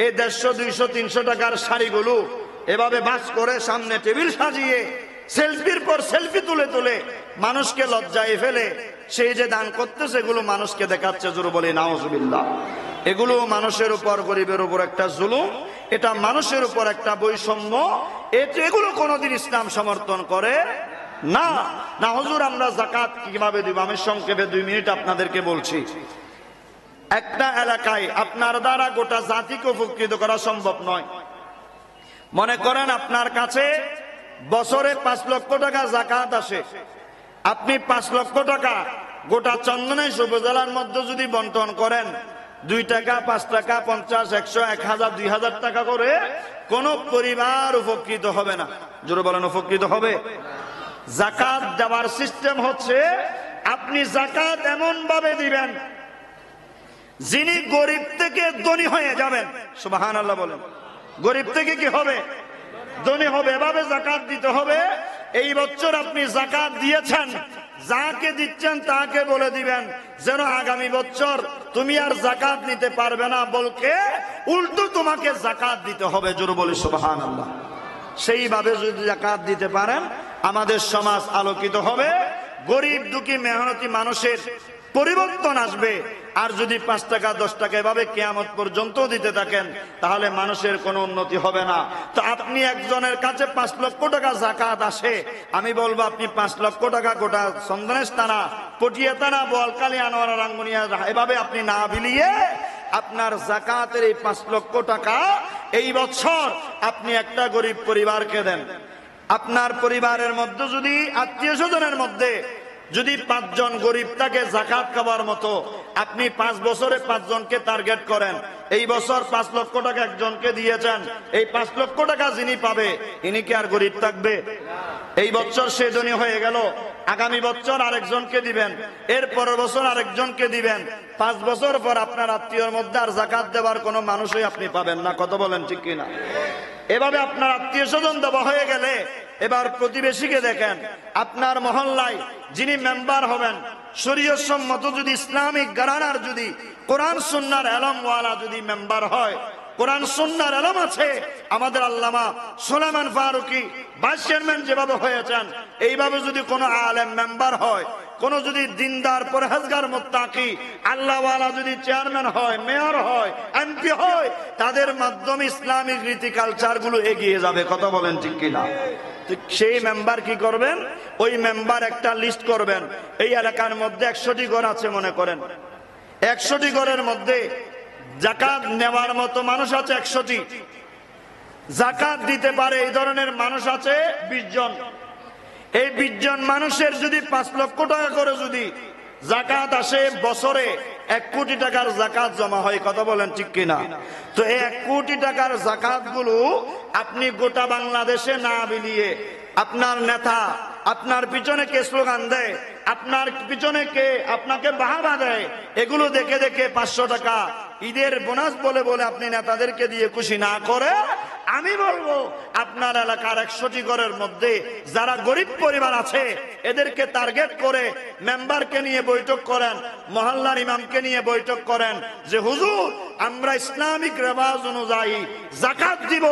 এই 150, 200, 300 টাকার শাড়িগুলো এভাবে বাস করে সামনে টেবিল সাজিয়ে সেলফির পর সেলফি তুলে তুলে মানুষকে লজ্জায় ফেলে সেই যে দান করতে, সেগুলো মানুষকে দেখাচ্ছে। জোরে বলি নাউজুবিল্লাহ। এগুলো মানুষের উপর, গরিবের উপর একটা জুলুম, এটা মানুষের উপর একটা বৈষম্য। এগুলো কোনোদিন ইসলাম সমর্থন করে না। না হুজুর, আমরা যাকাত কিভাবে দিব? আমি সংক্ষেপে 2 মিনিট আপনাদেরকে বলছি। একটা এলাকায় আপনার দ্বারা গোটা জাতিকে উপকৃত করা সম্ভব নয়। মনে করেন আপনার কাছে বছরে 5 লক্ষ টাকা যাকাত আসে। আপনি 5 লক্ষ টাকা গোটা চন্দনাইশ উপজেলার মধ্যে যদি বন্টন করেন, 2 টাকা, 5 টাকা, 50, 100, 1000, 2000 টাকা করে, কোন পরিবার উপকৃত হবে না। জোরে বলেন, উপকৃত হবে? যাকাত দেওয়ার সিস্টেম হচ্ছে, আপনি যাকাত এমন ভাবে দিবেন যিনি গরিব থেকে ধনী হয়ে যাবেন। সুবহানাল্লাহ বলেন। গরিব থেকে কি হবে? ধনী হবে। এভাবে যাকাত দিতে হবে। এই বছর আপনি যাকাত দিয়েছেন, যাকে দিচ্ছেন তাকে বলে দিবেন যেন আগামী বছর তুমি আর যাকাত নিতে পারবে না, বলকে উল্টো তোমাকে যাকাত দিতে হবে। জোরে বলি সুবহানাল্লাহ। সেইভাবে যদি যাকাত দিতে পারেন, আমাদের সমাজ আলোকিত হবে, গরিব দুঃখী মেহনতি মানুষের পরিবর্তন আসবে। আর যদি 5 টাকা 10 টাকা এভাবে কিয়ামত পর্যন্ত দিতে থাকেন, তাহলে মানুষের কোনো উন্নতি হবে না। তো আপনি একজনের কাছে 5 লক্ষ টাকা যাকাত আসে, আমি বলবো আপনি 5 লক্ষ টাকা গোটা চন্দনেশ থানা, পটিয়া থানা, বোয়ালখালী, আনোয়ারা, রাঙ্গুনিয়া, এভাবে আপনি না বিলিয়ে আপনার যাকাতের এই 5 লক্ষ টাকা এই বছর আপনি একটা গরিব পরিবারকে দেন। আপনার পরিবারের মধ্যে যদি, আত্মীয় স্বজনের মধ্যে যদি 5 জন গরিব থাকে যাকাত খাবার মতো, আপনি 5 বছরে 5 জনকে টার্গেট করেন। এই বছর 5 লক্ষ টাকা একজনকে দিয়েছেন, এই 5 লক্ষ টাকা যিনি পাবে, ইনি কি আর গরিব থাকবে? এই বছর সে ধনী হয়ে গেল, আগামী বছর আরেকজনকে দিবেন, এর পরের বছর আরেকজনকে দিবেন। 5 বছর পর আপনার আত্মীয়র মধ্যে আর যাকাত দেওয়ার কোনো মানুষই আপনি পাবেন না। কত বলেন ঠিক কিনা? এভাবে আপনার আত্মীয় স্বজন দেওয়া হয়ে গেলে, এবার প্রতিবেশীকে দেখেন। আপনার মহল্লায় যিনি মেম্বার হবেন, শরীয়ত সম্মত যদি ইসলামিক ঘরানার, যদি কোরআন সুন্নাহর এলমওয়ালা যদি মেম্বার হয়, কোরআন সুন্নাহর এলম আছে, আমাদের আল্লামা সুলাইমান ফারুকী ভাইস চেয়ারম্যান যেভাবে হয়েছেন, এইভাবে যদি কোনো আলেম মেম্বার হয়, কোন যদি দিনদার পরহেজগার মুত্তাকি আল্লাহওয়ালা যদি চেয়ারম্যান হয়, মেয়র হয়, এমপি হয়, তাদের মাধ্যমে ইসলামিক রীতি কালচার গুলো এগিয়ে যাবে। কথা বলেন ঠিক কিনা? সেই মেম্বার কি করবেন? ওই মেম্বার একটা লিস্ট করবেন, এই এলাকার মধ্যে 100টি ঘর আছে মনে করেন, 100টি ঘরের মধ্যে যাকাত নেওয়ার মতো মানুষ আছে 100টি, যাকাত দিতে পারে এই ধরনের মানুষ আছে 20 জন। এই 20 জন মানুষের যদি 5 লক্ষ টাকা করে যদি যাকাত আসে, বছরে 1 কোটি টাকার যাকাত জমা হয়। কথা বলেন ঠিক কিনা? তো এই 1 কোটি টাকার যাকাত গুলো আপনি গোটা বাংলাদেশে না বিলিয়ে, আপনার নেতা আপনার পিছনে কে স্লোগান দেয়, আপনার পিছনে কে আপনাকে বাহাবা দেয়, এগুলো দেখে দেখে 500 টাকা ঈদের বোনাস বলে বলে আপনি নেতাদেরকে দিয়ে খুশি না করে, আমি বলবো আপনার এলাকার 100টি ঘরের মধ্যে যারা গরিব পরিবার আছে, এদেরকে টার্গেট করে মেম্বারকে নিয়ে বৈঠক করেন, মহল্লার ইমামকে নিয়ে বৈঠক করেন যে হুজুর, আমরা ইসলামিক রেওয়াজ অনুযায়ী যাকাত দিব,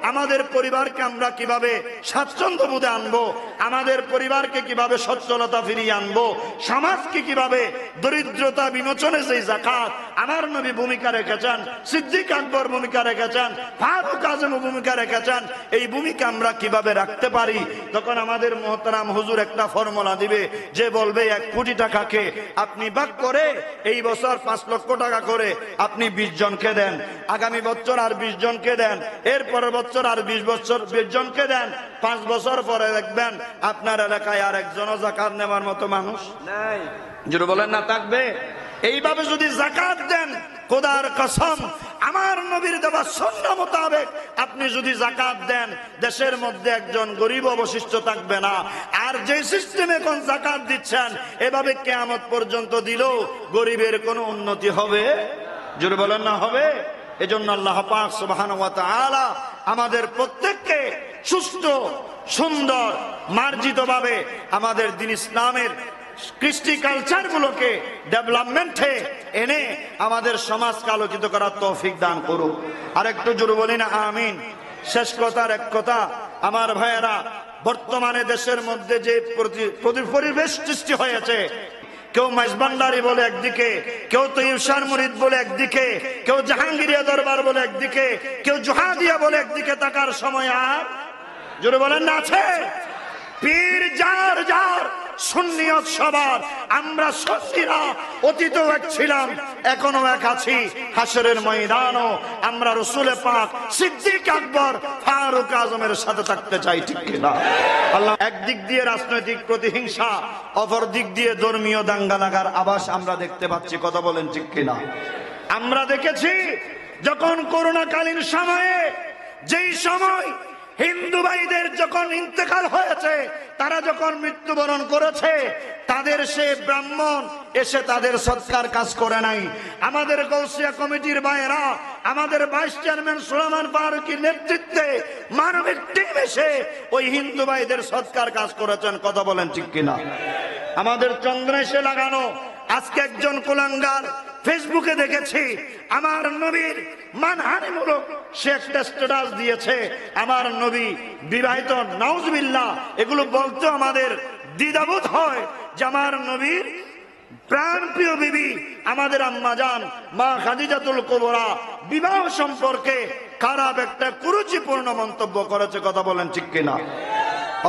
আমাদের পরিবারকে আমরা কিভাবে স্বাচ্ছন্দ্য বোধে আনবো, আমাদের পরিবারকে কিভাবে সচ্ছলতা ফিরিয়ে আনবো, সমাজকে কিভাবে দরিদ্রতা বিমোচনে সেই যাকাত আমার নবী ভূমিকা রেখেছেন, সিদ্দিক আকবর ভূমিকা রেখেছেন, ফারুক আজম ভূমিকা রেখেছেন, এই ভূমিকা আমরা কিভাবে রাখতে পারি। তখন আমাদের মুহতারাম হুজুর একটা ফর্মুলা দিবে, যে বলবে 1 কোটি টাকাকে আপনি ভাগ করে এই বছর 5 লক্ষ টাকা করে আপনি 20 জনকে দেন, আগামী বছর আর 20 জনকে দেন, এর পরের বছর আর 20 জনকে দেন। 5 বছর পরে দেখবেন আপনার এলাকায় আর একজনও যাকাত নেওয়ার মতো মানুষ নাই। যেটা বলেন না থাকবে। এইভাবে যদি যাকাত দেন, খোদার কসম, আমার নবীর দেওয়া সুন্নাহ মোতাবেক আপনি যদি যাকাত দেন, দেশের মধ্যে একজন গরিব অবশিষ্ট থাকবে না। আর যে সিস্টেমে এখন যাকাত দিচ্ছেন, এভাবে কিয়ামত পর্যন্ত দিলেও গরিবের কোনো উন্নতি হবে? জোরে বলেন না হবে? এজন্য আল্লাহ পাক সুবহানাহু ওয়া তাআলা আমাদের প্রত্যেককে সুষ্ঠু সুন্দর মার্জিত ভাবে আমাদের দিন ইসলামের কৃষ্টি কালচার গুলোকে ডেভেলপমেন্টে এনে আমাদের সমাজকে আলোকিত করার তৌফিক দান করুক। আর একটু জোরে বলি না আমিন। শেষ কথার এক কথা, আমার ভাইয়েরা, বর্তমানে দেশের মধ্যে যে পরিবেশ সৃষ্টি হয়েছে, কেউ মাইজবান্ডারি বলে একদিকে, কেউ তো ইরশাদ মুরিদ বলে একদিকে, কেউ জাহাঙ্গীরিয়া দরবার বলে একদিকে, কেউ জোহাদিয়া বলে একদিকে, তাকার সময় আর জোরে বলেন না আছে? পীর যার যার, সুন্নিয়ত সবার। আমরা সুন্নিরা অতীতেও এক ছিলাম, এখনো এক আছি। হাসরের ময়দানও আমরা রাসূল পাক, সিদ্দিক আকবর, ফারুক আজমের সাথে থাকতে চাই, ঠিক কিনা? আল্লাহ, একদিক দিয়ে রাজনৈতিক প্রতিহিংসা, অপর দিক দিয়ে ধর্মীয় দাঙ্গা লাগার আভাস আমরা দেখতে পাচ্ছি, কথা বলেন ঠিক কিনা? আমরা দেখেছি যখন করোনাকালীন সময়ে, যেই সময় হিন্দু ভাইদের যখন ইন্তেকাল হয়েছে, তারা যখন মৃত্যুবরণ করেছে, তাদের সে ব্রাহ্মণ এসে তাদের সৎকার কাজ করে নাই। আমাদের গৌসিয়া কমিটির ভাইয়েরা, আমাদের ভাইস চেয়ারম্যান সুলাইমান ফারুকীর নেতৃত্বে মানবিক টিম এসে ওই হিন্দু ভাইদের সৎকার কাজ করেছেন, কথা বলেন ঠিক কিনা? আমাদের চন্দ্র এসে লাগানো। আজকে একজন কুলাঙ্গার ফেসবুকে দেখেছি, আমার নবীর মানহানিমূলক সে একটা স্ট্যাটাস দিয়েছে, আমার নবী বিবাহিত, নাউজুবিল্লাহ। এগুলো বলতে আমাদের দ্বিধাবোধ হয় যে আমার নবীর প্রাণপ্রিয় বিবি আমাদের আম্মা জান মা খাদিজাতুল কুবরা বিবাহ সম্পর্কে খারাপ একটা কুরুচিপূর্ণ মন্তব্য করেছে, কথা বলেন ঠিক কিনা?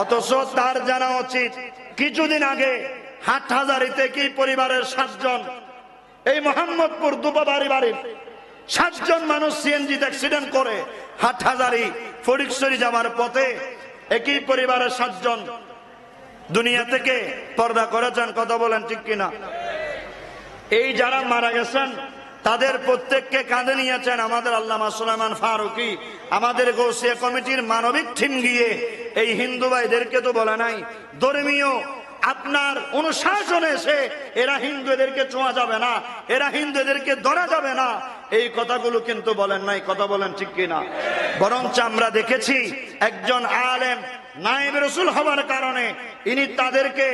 অথচ তার জানা উচিত, কিছুদিন আগে হাটহাজারীতে কি পরিবারের 7 জন, এই মোহাম্মদপুর দুবাবাড়ি বাড়ির 7 জন মানুষ সিএনজিতে অ্যাক্সিডেন্ট করে হাটহাজারী ফটিকছড়ি যাওয়ার পথে একই পরিবারের 7 জন দুনিয়া থেকে পর্দা করেছেন, কথা বলেন ঠিক কিনা? এই যারা মারা গেছেন তাদের প্রত্যেককে কাঁধে নিয়েছেন আমাদের আল্লামা সুলাইমান ফারুকী। আমাদের গৌসিয়া কমিটির মানবিক টিম গিয়ে এই হিন্দু ভাইদেরকে তো বলে নাই ধর্মীয় আপনার অনুশাসনে এসে এরা হিন্দু, এদেরকে ছোঁয়া যাবে না, এরা হিন্দু, এদেরকে ধরা যাবে না, এই কথাগুলো কিন্তু বলেন নাই, কথা বলেন ঠিক কিনা? বরঞ্চ আমরা দেখেছি একজন আলেম নায়েব রাসূল হওয়ার কারণে ইনি তাদেরকে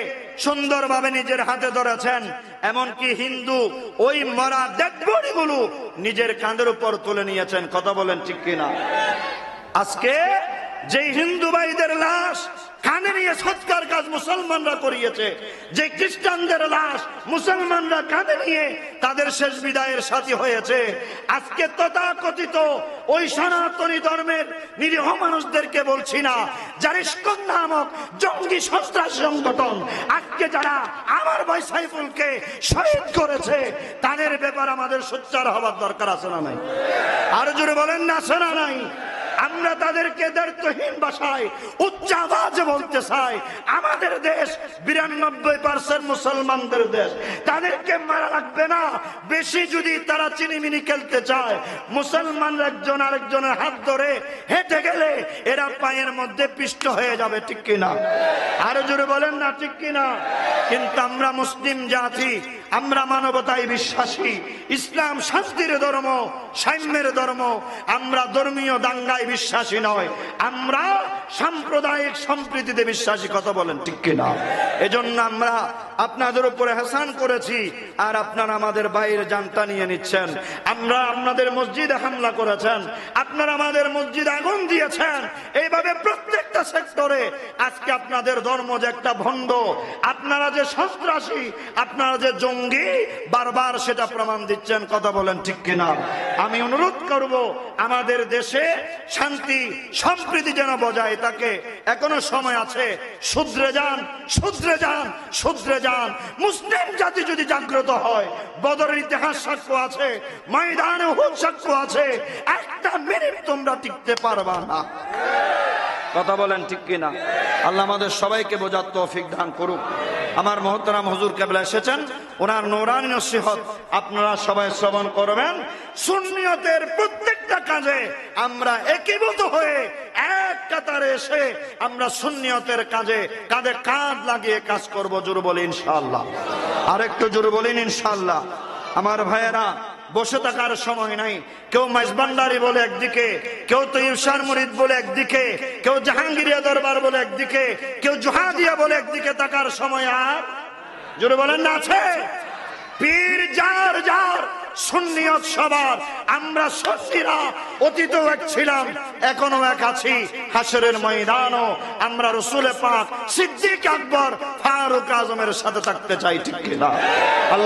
সুন্দরভাবে নিজের হাতে ধরেছেন, এমনকি হিন্দু ওই মরা ডেড বডিগুলো নিজের কাঁধের উপর তুলে নিয়েছেন, কথা বলেন ঠিক কিনা? আজকে যে হিন্দু ভাইদের লাশ কাঁধে নিয়ে সৎকার কাজ মুসলমানরা করিয়েছে, যে খ্রিস্টানদের লাশ মুসলমানরা কাঁধে নিয়ে তাদের শেষ বিদায়ের সাথী হয়েছে, আজকে তথাকথিত ওই সনাতনী ধর্মের নিরীহ মানুষদেরকে বলছি না, যারা ইসকন নামক জঙ্গি সন্ত্রাসী সংগঠন আজকে যারা আমার ভাই সাইফুলকে শহীদ করেছে, তাদের ব্যাপারে আমাদের সোচ্চার হওয়ার দরকার আছে না নাই? আরো জোরে বলেন না, আছে না নাই? আমরা তাদেরকে দায়িত্বহীন ভাষায় উচ্চ আওয়াজে বলতে চাই, আমাদের দেশ 92% মুসলমানদের দেশ, তাদেরকে মারা লাগবে না। বেশি যদি তারা চিনিমিনি খেলতে চায়, মুসলমানরা একজন আরেকজনের হাত ধরে হেঁটে গেলে এরা পায়ের মধ্যে পিষ্ট হয়ে যাবে, ঠিক কিনা? আরো জোরে বলেন না, ঠিক কিনা? কিন্তু আমরা মুসলিম জাতি, আমরা মানবতায় বিশ্বাসী, ইসলাম শান্তির ধর্ম, সাম্যের ধর্ম, আমরা ধর্মীয় দাঙ্গায় বিশ্বাসী নয়, আমরা সাম্প্রদায়িক সম্প্রীতিতে বিশ্বাসী, কথা বলেন ঠিক কিনা? এজন্য আমরা আপনাদের উপরে এহসান করেছি, আর আপনারা আমাদের বাইরে জানটা নিয়ে নিচ্ছেন। আমরা আপনাদের মসজিদে হামলা করেছেন, আপনারা আমাদের মসজিদে আগুন দিয়েছেন, এইভাবে প্রত্যেকটা সেক্টরে আজকে আপনাদের ধর্ম যে একটা ভণ্ড, আপনারা যে সন্ত্রাসী, আপনারা যে জঙ্গি, বারবার সেটা প্রমাণ দিচ্ছেন, কথা বলেন ঠিক কিনা? আমি অনুরোধ করব আমাদের দেশে শান্তি সম্প্রীতি যেন বজায় থাকে, এখনো সময় আছে, শুধরে যান, শুধরে যান, শুধরে যান। মুসলিম জাতি যদি জাগ্রত হয়, বদরের ইতিহাস সাক্ষ্য আছে, ময়দানে উহুদ সাক্ষ্য আছে, একটা মিনিট তোমরা টিকতে পারবা না, কথা বলেন ঠিক কিনা? আল্লাহ আমাদের সবাইকে বোঝার তৌফিক দান করুক। আমার মহতারাম হুজুর কেবলা এসেছেন, ওনার নূরানী নসিহত আপনারা সবাই শ্রবণ করবেন। সুন্নিয়তের প্রত্যেকটা কাজে আমরা একীভূত হয়ে এক কাতারে এসে আমরা সুন্নিয়তের কাজে কাঁধে কাঁধ লাগিয়ে কাজ করব, জোরে বলি ইনশাআল্লাহ। আর একটু জোরে বলেন ইনশাআল্লাহ। আমার ভাইয়েরা, বসে থাকার সময় নাই। কেউ মাইজবান্ডারি বলে একদিকে, কেউ তো ইরশাদ মুরিদ বলে একদিকে, কেউ জাহাঙ্গীরিয়া দরবার বলে একদিকে, কেউ জোহাদিয়া বলে একদিকে, থাকার সময় আর জোরে বলেন না আছে? পীর যার যার, সুন্নিয়ত সবার। আমরা সুন্নিরা অতীতেও এক ছিলাম, এখনো এক আছি। হাশরের ময়দানও আমরা রাসূল পাক, সিদ্দিক আকবর, ফারুক আজমের সাথে থাকতে চাই, ঠিক কিনা? আল্লাহ